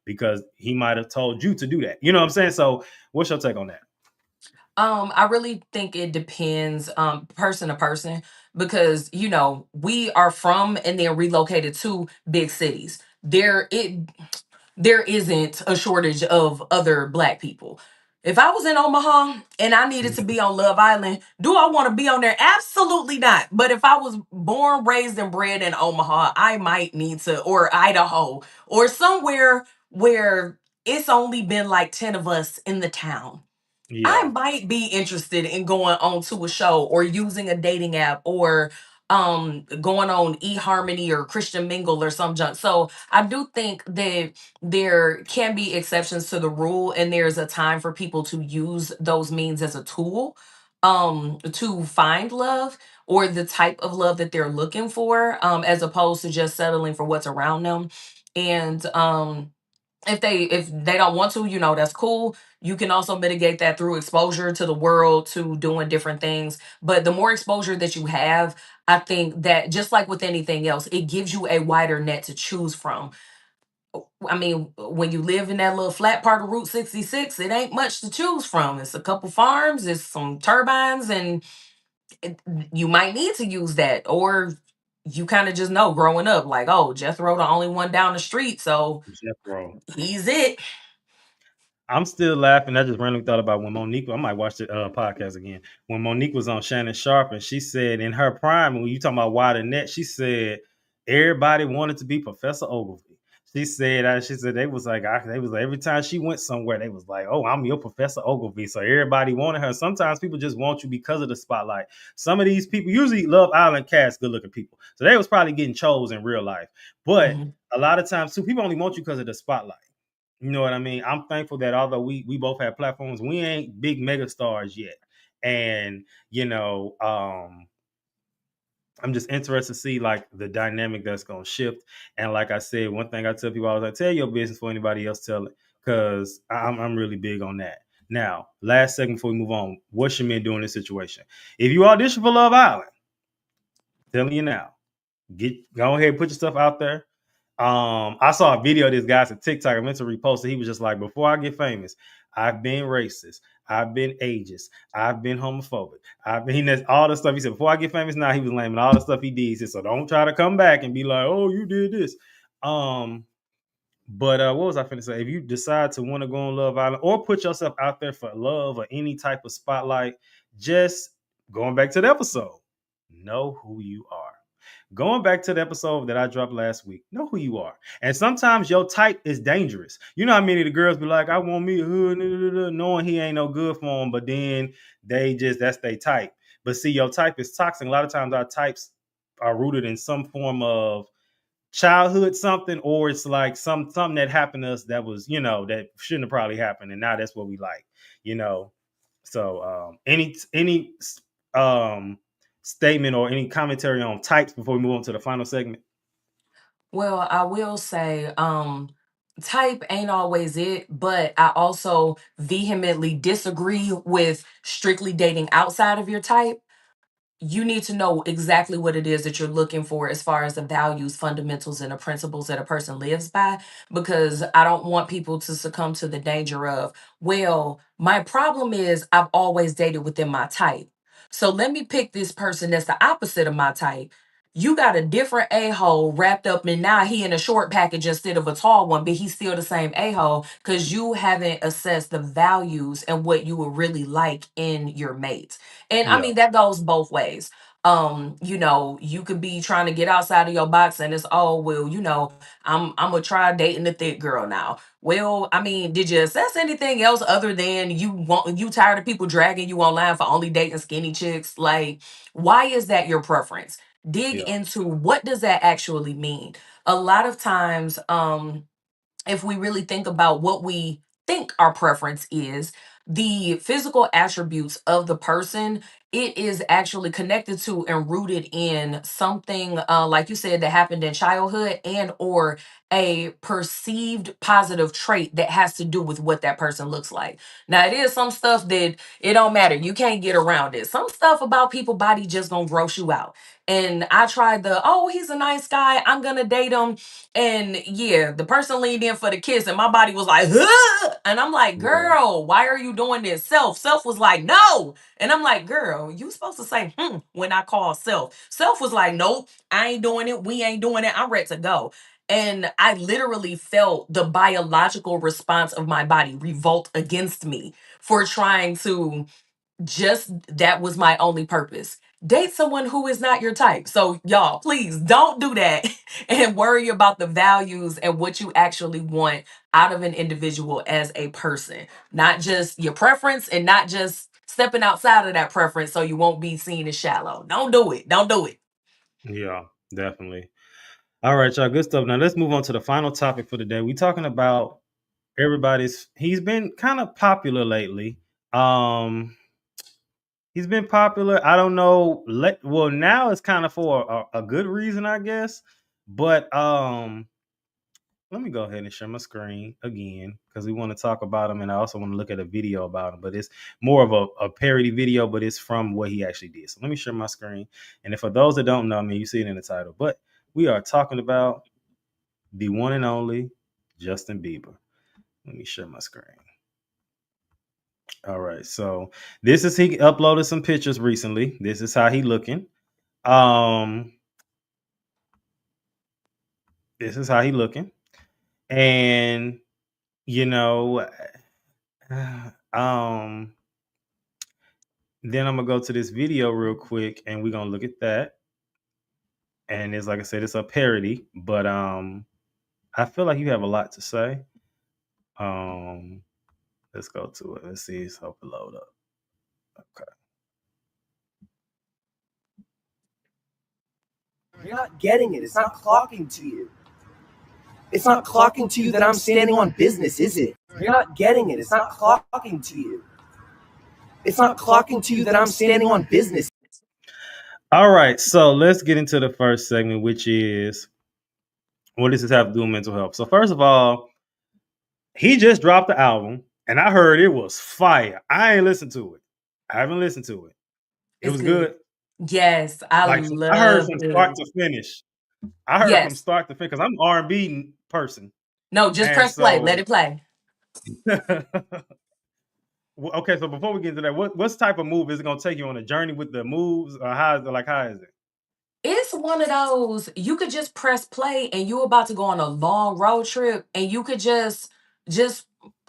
because he might have told you to do that. You know what I'm saying? So what's your take on that? I really think it depends person to person, because we are from and then relocated to big cities. There isn't a shortage of other black people. If I was in Omaha and I needed to be on Love Island, do I want to be on there? Absolutely not. But if I was born, raised, and bred in Omaha, I might need to, or Idaho, or somewhere where it's only been like 10 of us in the town. I Yeah. might be interested in going on to a show or using a dating app, or going on eHarmony or Christian Mingle or some junk. So I do think that there can be exceptions to the rule, and there's a time for people to use those means as a tool to find love, or the type of love that they're looking for, as opposed to just settling for what's around them. And if they don't want to, that's cool. You can also mitigate that through exposure to the world, to doing different things. But the more exposure that you have, I think that, just like with anything else, it gives you a wider net to choose from. I mean, when you live in that little flat part of Route 66, it ain't much to choose from. It's a couple farms, it's some turbines, and you might need to use that. Or you kind of just know growing up, like, oh, Jethro the only one down the street, so Jethro. he's it. I'm still laughing. I just randomly thought about when Monique, I might watch the podcast again. When Monique was on Shannon Sharp, and she said in her prime, when you talking about wider net, she said everybody wanted to be Professor Ogilvy. She said they was like, every time she went somewhere, they was like, oh, I'm your Professor Ogilvy. So everybody wanted her. Sometimes people just want you because of the spotlight. Some of these people, usually Love Island cast good looking people, so they was probably getting chose in real life. But a lot of times too, people only want you because of the spotlight. You know what I mean? I'm thankful that although we both have platforms, we ain't big mega stars yet. And I'm just interested to see like the dynamic that's gonna shift. And like I said, one thing I tell people, I was like, tell your business before anybody else tell it, because I'm really big on that. Now, last segment before we move on, what should men do in this situation? If you audition for Love Island, telling you now, go ahead and put your stuff out there. I saw a video of this guy's a TikTok. I meant to repost it. He was just like, before I get famous, I've been racist, I've been ageist, I've been homophobic, all the stuff. He said, before I get famous, now he was naming all the stuff he did. He said, so don't try to come back and be like, oh, you did this. But what was I finna say? If you decide to want to go on Love Island or put yourself out there for love or any type of spotlight, just going back to the episode, know who you are. Going back to the episode that I dropped last week, know who you are. And sometimes your type is dangerous. You know how many of the girls be like, I want me a hood, knowing he ain't no good for them, but then that's their type. But see, your type is toxic. A lot of times our types are rooted in some form of childhood something, or it's like something that happened to us that was, that shouldn't have probably happened. And now that's what we like, you know. So any um statement or any commentary on types before we move on to the final segment? Well, I will say, type ain't always it, but I also vehemently disagree with strictly dating outside of your type. You need to know exactly what it is that you're looking for as far as the values, fundamentals, and the principles that a person lives by, because I don't want people to succumb to the danger of, well, my problem is I've always dated within my type. So let me pick this person that's the opposite of my type. You got a different a-hole wrapped up in, now he in a short package instead of a tall one, but he's still the same a-hole because you haven't assessed the values and what you would really like in your mate. And I Yeah, mean, that goes both ways. You could be trying to get outside of your box and it's, oh, well, I'm gonna try dating the thick girl now. Well, I mean, did you assess anything else other than you tired of people dragging you online for only dating skinny chicks? Like, why is that your preference? Dig yeah, into what does that actually mean. A lot of times, if we really think about what we think our preference is, the physical attributes of the person, it is actually connected to and rooted in something, like you said, that happened in childhood, and or a perceived positive trait that has to do with what that person looks like. Now, it is some stuff that it don't matter, you can't get around it. Some stuff about people body just gonna gross you out. And I tried the, oh, he's a nice guy, I'm gonna date him, and yeah, the person leaned in for the kiss, and my body was like, huh! And I'm like, yeah, girl, why are you doing this? Self was like, no. And I'm like, girl, you supposed to say, when I call self. Self was like, nope, I ain't doing it. We ain't doing it. I'm ready to go. And I literally felt the biological response of my body revolt against me for trying to, just that was my only purpose. Date someone who is not your type. So y'all, please don't do that and worry about the values and what you actually want out of an individual as a person, not just your preference and not just stepping outside of that preference so you won't be seen as shallow. Don't do it. Don't do it. yeah, definitely. All right, y'all, good stuff. Now let's move on to the final topic for the day. We talking about he's been kind of popular lately. Um, he's been popular. I don't know. Well, now it's kind of for a good reason, I guess. But let me go ahead and share my screen again because we want to talk about him, and I also want to look at a video about him. But it's more of a parody video, but it's from what he actually did. So let me share my screen. And if for those that don't know, I mean, you see it in the title, but we are talking about the one and only Justin Bieber. Let me share my screen. All right, so this is he uploaded some pictures recently. This is how he looking. Um, this is how he looking, and you know, um, then I'm gonna go to this video real quick, and we're gonna look at that. And it's like I said, it's a parody, but I feel like you have a lot to say. Um, let's go to it. Let's see. Let's hope it load up. Okay. You're not getting it. It's not clocking to you. It's not clocking to you that I'm standing on business, is it? You're not getting it. It's not clocking to you. It's not clocking to you that I'm standing on business. All right, so let's get into the first segment, which is what does this have to do with mental health? So first of all, he just dropped the album, and I heard it was fire. I ain't listened to it. I haven't listened to it. It It's was good. good. Yes, I Like I heard love from start it. to finish. I heard from Yes. start to finish because I'm R&B person, No, just and press play. Let so it play. okay. So before we get into that, what type of move is it gonna take you on a journey with the moves, or how is it? Like how is it? It's one of those, you could just press play and you about to go on a long road trip and you could just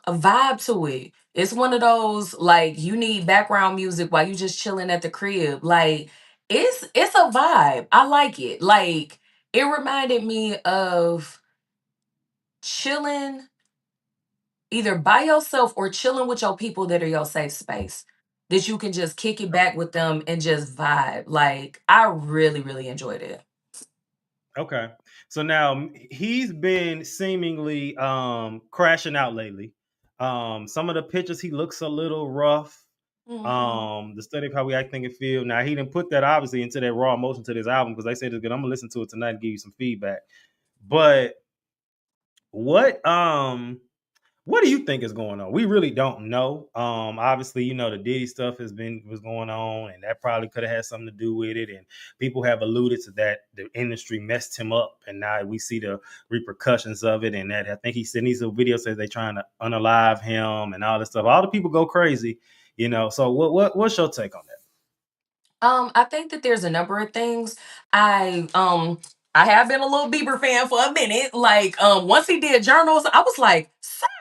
vibe to it. It's one of those, like, you need background music while you just chilling at the crib. Like, It's a vibe. I like it. Like, it reminded me of chilling either by yourself or chilling with your people that are your safe space. That you can just kick it back with them and just vibe. Like, I really, really enjoyed it. Okay. So now he's been seemingly crashing out lately. Some of the pictures he looks a little rough. The study of how we act, think, and feel. Now he didn't put that obviously into that raw emotion to this album because they said it's good. I'm gonna listen to it tonight and give you some feedback. But what what do you think is going on? We really don't know. Obviously, you know, the Diddy stuff was going on, and that probably could have had something to do with it. And people have alluded to that the industry messed him up, and now we see the repercussions of it. And that I think he said these video says they're trying to unalive him and all this stuff. All the people go crazy, you know. So what's your take on that? I think that there's a number of things. I have been a little Bieber fan for a minute. Like, once he did journals, I was like,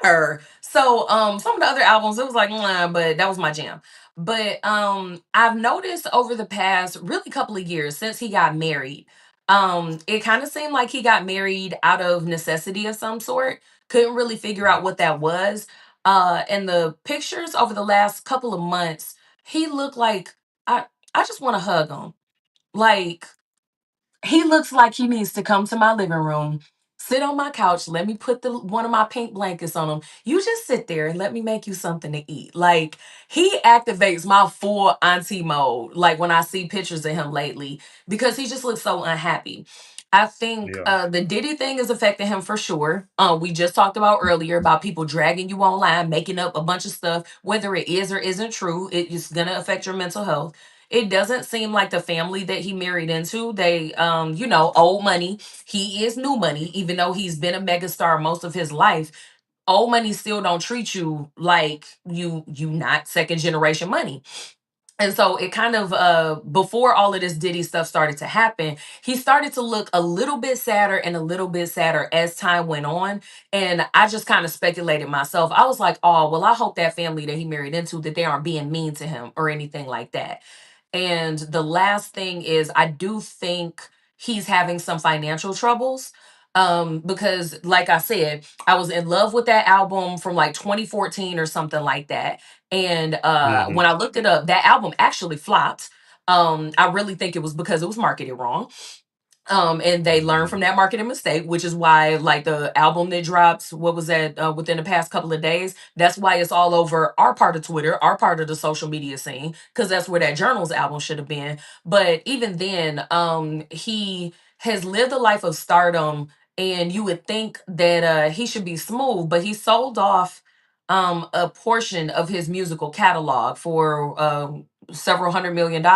sir. So some of the other albums, it was like, nah, but that was my jam. But I've noticed over the past really couple of years since he got married, it kind of seemed like he got married out of necessity of some sort. Couldn't really figure out what that was. And the pictures over the last couple of months, he looked like I just want to hug him. Like, he looks like he needs to come to my living room, sit on my couch, let me put the one of my pink blankets on him. You just sit there and let me make you something to eat. Like, he activates my full auntie mode. Like, when I see pictures of him lately, because he just looks so unhappy. I think Yeah. the Diddy thing is affecting him for sure. We just talked about earlier about people dragging you online, making up a bunch of stuff, whether it is or isn't true. It is gonna affect your mental health. It doesn't seem like the family that he married into, they old money. He is new money, even though he's been a megastar most of his life. Old money still don't treat you like you not second generation money. And so it kind of before all of this Diddy stuff started to happen, he started to look a little bit sadder and a little bit sadder as time went on. And I just kind of speculated myself. I was like, oh, well, I hope that family that he married into, that they aren't being mean to him or anything like that. And the last thing is, I do think he's having some financial troubles. Because like I said, I was in love with that album from like 2014 or something like that. And Mhm. when I looked it up, that album actually flopped. I really think it was because it was marketed wrong. And they learned Mhm. from that marketing mistake, which is why, like, the album that dropped, what was that, within the past couple of days, that's why it's all over our part of Twitter, our part of the social media scene, because that's where that Journals album should have been. But even then, he has lived a life of stardom, and you would think that he should be smooth, but he sold off a portion of his musical catalog for several $100 million.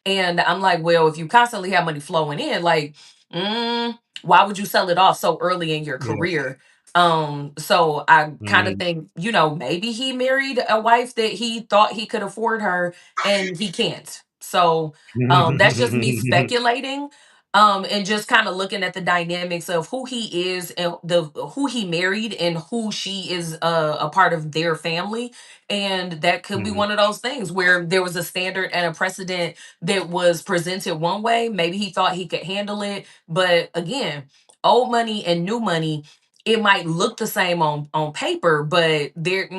And I'm like, well, if you constantly have money flowing in, like, why would you sell it off so early in your Yeah. career? So I kind of Mhm. think, maybe he married a wife that he thought he could afford her and he can't. So that's just me speculating. And just kind of looking at the dynamics of who he is and the who he married and who she is a part of their family. And that could be Mhm. one of those things where there was a standard and a precedent that was presented one way. Maybe he thought he could handle it. But again, old money and new money, it might look the same on paper, but it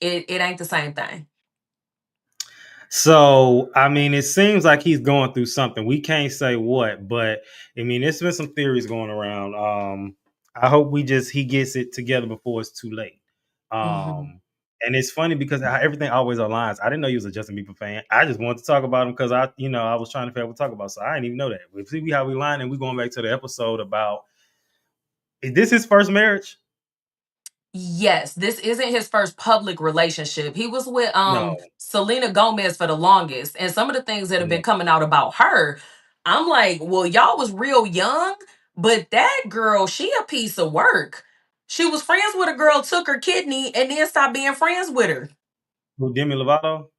ain't the same thing. So, I mean, it seems like he's going through something. We can't say what, but I mean, there's been some theories going around. I hope he gets it together before it's too late. Hmm. And it's funny because everything always aligns. I didn't know you was a Justin Bieber fan. I just wanted to talk about him because I was trying to figure out what to talk about. So I didn't even know that. We see how we line, and we're going back to the episode about, is this his first marriage? Yes, this isn't his first public relationship. He was with No, Selena Gomez for the longest. And some of the things that have no. been coming out about her, I'm like, well, y'all was real young, but that girl, she a piece of work. She was friends with a girl, took her kidney, and then stopped being friends with her. Who, Demi Lovato?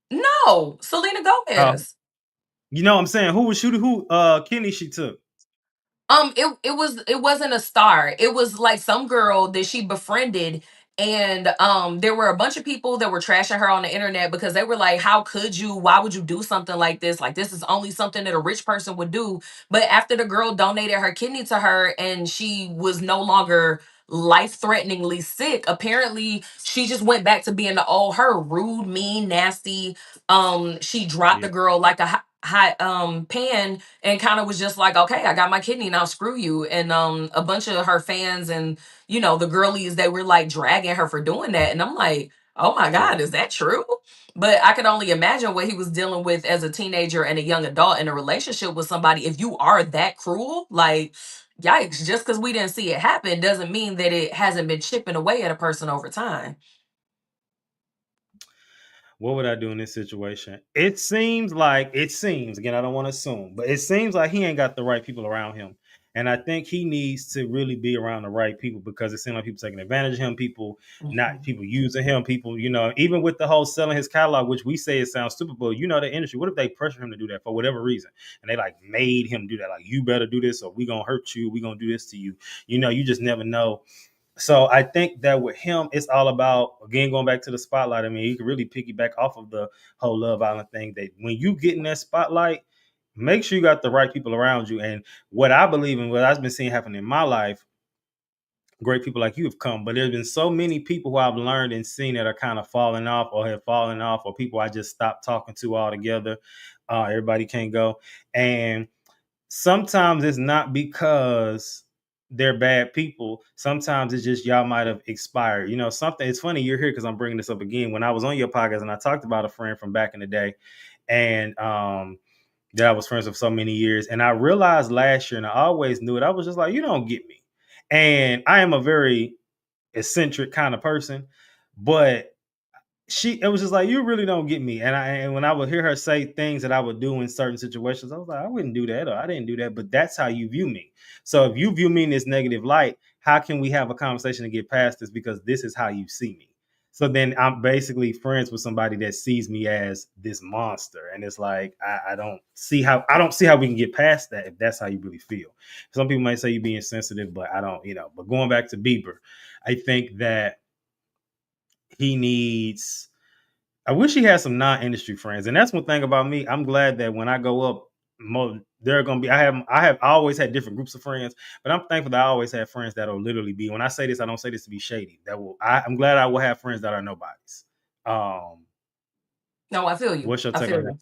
No, Selena Oh, Gomez. you know what I'm saying? Who was shooting? Who Kenny she took? It wasn't a star. It was like some girl that she befriended, And there were a bunch of people that were trashing her on the internet because they were like, how could you? Why would you do something like this? Like, this is only something that a rich person would do. But after the girl donated her kidney to her and she was no longer life-threateningly sick, apparently she just went back to being the old her, rude, mean, nasty. She dropped Yeah. the girl like a hot pan and kind of was just like, okay, I got my kidney now, screw you. And a bunch of her fans and the girlies, they were like dragging her for doing that. And I'm like, oh my Yeah. God, is that true? But I could only imagine what he was dealing with as a teenager and a young adult in a relationship with somebody. If you are that cruel, like, yikes, just because we didn't see it happen doesn't mean that it hasn't been chipping away at a person over time. What would I do in this situation? It seems again, I don't want to assume, but it seems like he ain't got the right people around him. And I think he needs to really be around the right people, because it seems like people taking advantage of him, people not Mhm. people using him, people, even with the whole selling his catalog, which we say it sounds stupid, but the industry, what if they pressure him to do that for whatever reason? And they like made him do that, like, you better do this or we gonna hurt you, we gonna do this to you. You just never know. So I think that with him, it's all about, again, going back to the spotlight. I mean, you can really piggyback off of the whole Love Island thing, that when you get in that spotlight, make sure you got the right people around you. And what I believe in, what I've been seeing happen in my life, great people like you have come, but there's been so many people who I've learned and seen that are kind of falling off or have fallen off, or people I just stopped talking to altogether. Everybody can't go. And sometimes it's not because they're bad people. Sometimes it's just y'all might have expired. Something. It's funny you're here because I'm bringing this up again. When I was on your podcast and I talked about a friend from back in the day, and that I was friends with so many years, and I realized last year, and I always knew it. I was just like, you don't get me, and I am a very eccentric kind of person, but it was just like, you really don't get me. And when I would hear her say things that I would do in certain situations, I was like, I wouldn't do that, or I didn't do that. But that's how you view me. So if you view me in this negative light, how can we have a conversation to get past this? Because this is how you see me. So then I'm basically friends with somebody that sees me as this monster. And it's like, I don't see how we can get past that if that's how you really feel. Some people might say you're being sensitive, but I don't, but going back to Bieber, I think that he needs, I wish he had some non-industry friends. And that's one thing about me. I'm glad that when I go up, they're gonna be. I have always had different groups of friends, but I'm thankful that I always have friends that will literally be. When I say this, I don't say this to be shady. I'm glad I will have friends that are nobodies. No, I feel you. What's your I take feel on that? you.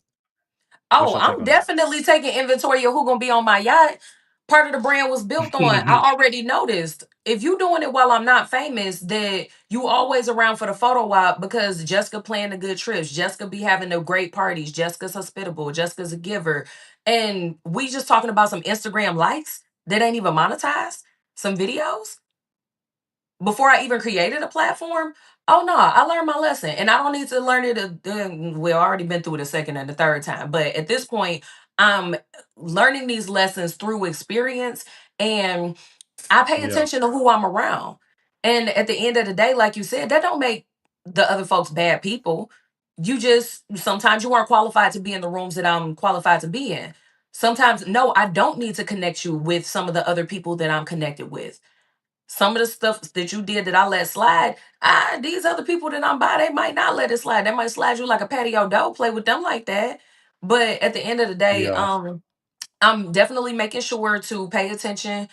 What's Oh, your take I'm on that? definitely taking inventory of who gonna be on my yacht. Part of the brand was built on. I already noticed. If you doing it while I'm not famous, that you always around for the photo op because Jessica planning the good trips. Jessica be having the great parties. Jessica's hospitable. Jessica's a giver. And we just talking about some Instagram likes that ain't even monetized. Some videos before I even created a platform. Oh no, I learned my lesson, and I don't need to learn it. We already been through it a second and the third time, but at this point, I'm learning these lessons through experience, and I pay Yeah, attention to who I'm around. And at the end of the day, like you said, that don't make the other folks bad people. You just sometimes you aren't qualified to be in the rooms that I'm qualified to be in. Sometimes, no, I don't need to connect you with some of the other people that I'm connected with. Some of the stuff that you did that I let slide, these other people that I'm by, they might not let it slide. They might slide you like a patio door, play with them like that. But at the end of the day, yeah, I'm definitely making sure to pay attention,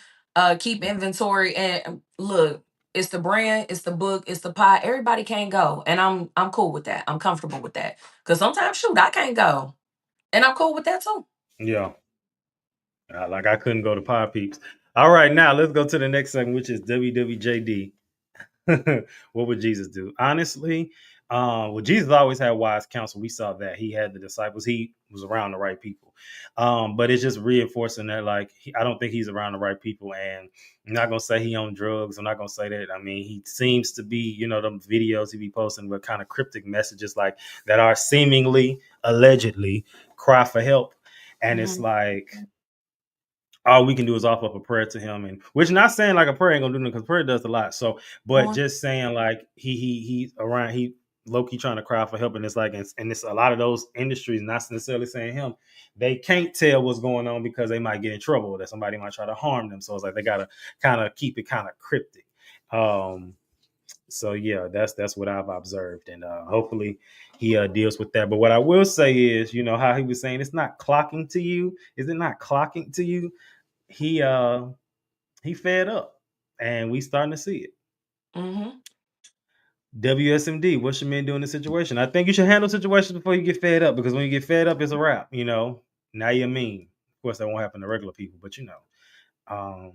keep inventory, and look, it's the brand, it's the book, it's the pie. Everybody can't go, and I'm cool with that. I'm comfortable with that because sometimes, shoot, I can't go, and I'm cool with that too. yeah. Like I couldn't go to Pie Peeps. All right, now let's go to the next segment, which is WWJD. What would Jesus do? Honestly, well, Jesus always had wise counsel. We saw that he had the disciples. He was around the right people. But it's just reinforcing that, like, I don't think he's around the right people. And I'm not gonna say he on drugs. I'm not gonna say that. I mean, he seems to be, them videos he be posting with kind of cryptic messages like that are seemingly, allegedly, cry for help. And it's Mhm. like, all we can do is offer up a prayer to him, and which not saying like a prayer ain't gonna do nothing, because prayer does a lot. So, Come but on. just saying like he's around, he low key trying to cry for help, and it's like, and it's a lot of those industries, not necessarily saying him, they can't tell what's going on because they might get in trouble, that somebody might try to harm them. So it's like they gotta kind of keep it kind of cryptic. Um, So yeah, that's what I've observed, and hopefully he deals with that. But what I will say is, how he was saying it's not clocking to you. Is it not clocking to you? He fed up, and we starting to see it. Mm-hmm. WSMD, what should men do in this situation? I think you should handle situations before you get fed up, because when you get fed up, it's a wrap. Now you're mean. Of course, that won't happen to regular people, but um,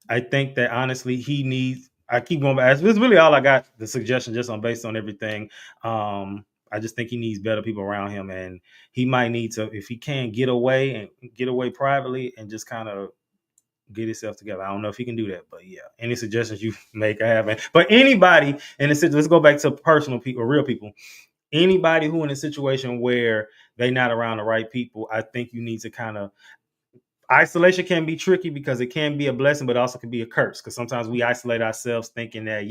I think that honestly, he needs. I keep going back. It's really all I got. The suggestion, just based on everything. I just think he needs better people around him, and he might need to, if he can, get away privately and just kind of get himself together. I don't know if he can do that, but yeah. Any suggestions you make, I haven't. But anybody in a situation, let's go back to personal people, real people. Anybody who in a situation where they're not around the right people, I think you need to kind of. Isolation can be tricky because it can be a blessing, but also can be a curse. Because sometimes we isolate ourselves thinking that,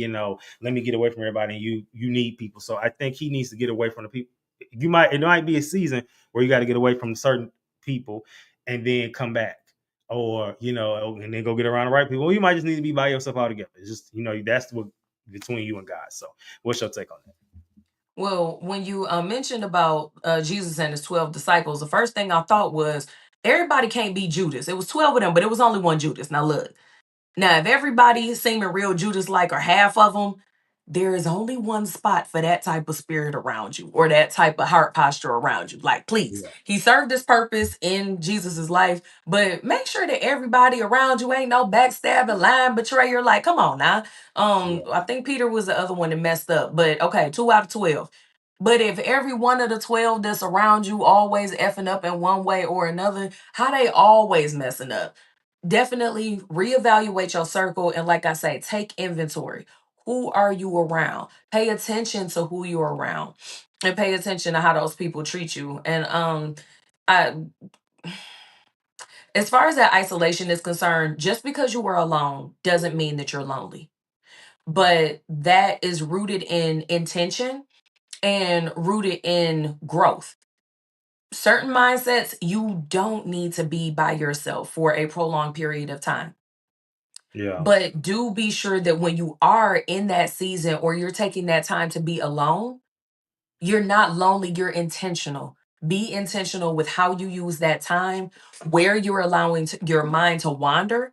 let me get away from everybody, and you need people. So I think he needs to get away from the people. It might be a season where you got to get away from certain people and then come back, or and then go get around the right people. Or you might just need to be by yourself altogether. It's just that's what between you and God. So what's your take on that? Well, when you mentioned about Jesus and his 12 disciples, the first thing I thought was everybody can't be Judas. It was 12 of them, but it was only one Judas. Now, look, now, if everybody is seeming real Judas-like or half of them, there is only one spot for that type of spirit around you or that type of heart posture around you. Like, please, Yeah. he served his purpose in Jesus's life, but make sure that everybody around you ain't no backstabbing, lying, betrayer. Like, come on now. I think Peter was the other one that messed up, but okay, 2 out of 12. But if every one of the 12 that's around you always effing up in one way or another, how they always messing up? Definitely reevaluate your circle, and like I say, take inventory. Who are you around? Pay attention to who you're around, and pay attention to how those people treat you. And I as far as that isolation is concerned, just because you were alone doesn't mean that you're lonely. But that is rooted in intention and rooted in growth. Certain mindsets, you don't need to be by yourself for a prolonged period of time. Yeah. But do be sure that when you are in that season or you're taking that time to be alone, you're not lonely, you're intentional. Be intentional with how you use that time, where you're allowing your mind to wander.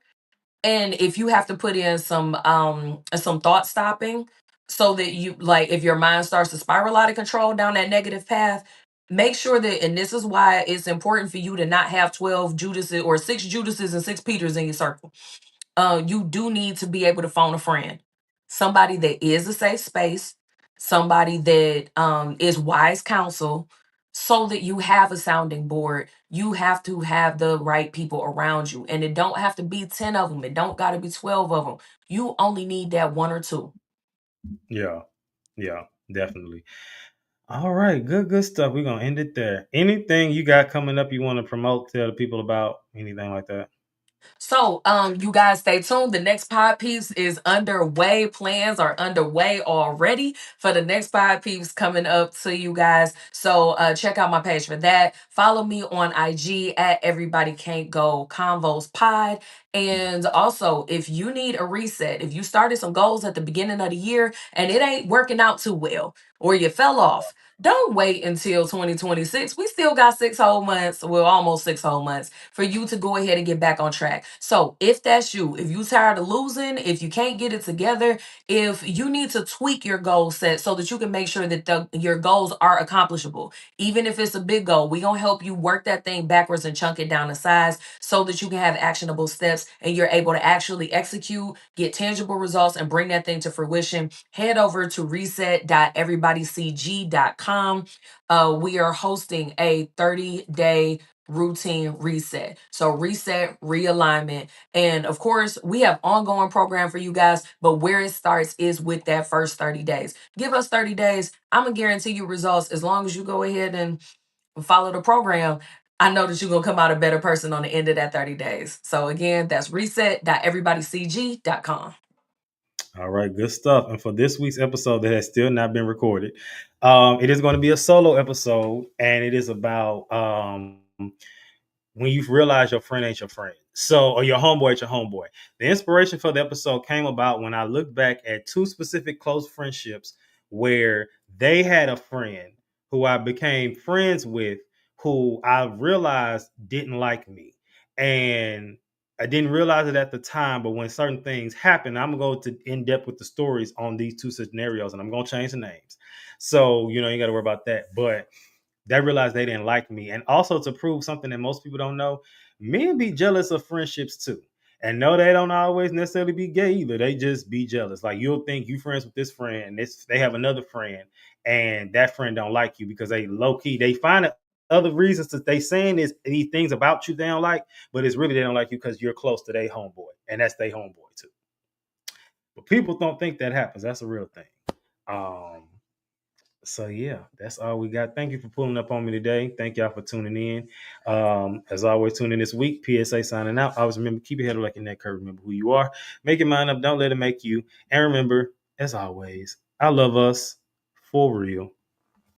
And if you have to put in some thought stopping so that you, like, if your mind starts to spiral out of control down that negative path, make sure that, and this is why it's important for you to not have 12 Judases or 6 Judases and 6 Peters in your circle. You do need to be able to phone a friend, somebody that is a safe space, somebody that is wise counsel, so that you have a sounding board. You have to have the right people around you, and it don't have to be 10 of them. It don't got to be 12 of them. You only need that one or two. Yeah, definitely. All right, good stuff. We're gonna end it there. Anything you got coming up you want to promote, tell the people about, anything like that? So, you guys stay tuned. The next Pod Peeps is underway. Plans are underway already for the next Pod Peeps coming up to you guys. So, check out my page for that. Follow me on IG at Everybody Can't Go Convos Pod. And also, if you need a reset, if you started some goals at the beginning of the year and it ain't working out too well, or you fell off, don't wait until 2026. We still got 6 whole months, well, almost 6 whole months for you to go ahead and get back on track. So if that's you, if you tired of losing, if you can't get it together, if you need to tweak your goal set so that you can make sure that your goals are accomplishable, even if it's a big goal, we gonna help you work that thing backwards and chunk it down to size so that you can have actionable steps and you're able to actually execute, get tangible results, and bring that thing to fruition. Head over to reset.everybodycg.com. We are hosting a 30-day routine reset. So reset, realignment. And of course, we have ongoing program for you guys, but where it starts is with that first 30 days. Give us 30 days. I'm going to guarantee you results as long as you go ahead and follow the program. I know that you're going to come out a better person on the end of that 30 days. So again, that's reset.everybodycg.com. All right, good stuff. And for this week's episode that has still not been recorded, it is going to be a solo episode, and it is about when you realize your friend ain't your friend. So, or your homeboy ain't your homeboy. The inspiration for the episode came about when I looked back at two specific close friendships where they had a friend who I became friends with, who I realized didn't like me. And I didn't realize it at the time, but when certain things happen, I'm going to go to in depth with the stories on these two scenarios, and I'm going to change the names. So, you got to worry about that. But they realized they didn't like me. And also to prove something that most people don't know, men be jealous of friendships too. And no, they don't always necessarily be gay either. They just be jealous. Like, you'll think you friends with this friend, and they have another friend, and that friend don't like you because they low key, they find other reasons that they saying is these things about you they don't like, but it's really they don't like you because you're close to their homeboy, and that's their homeboy too. But people don't think that happens. That's a real thing. So yeah, that's all we got. Thank you for pulling up on me today. Thank y'all for tuning in. As always, tune in this week. PSA signing out. Always remember, keep your head like your neck curve. Remember who you are. Make your mind up. Don't let it make you. And remember, as always, I love us for real.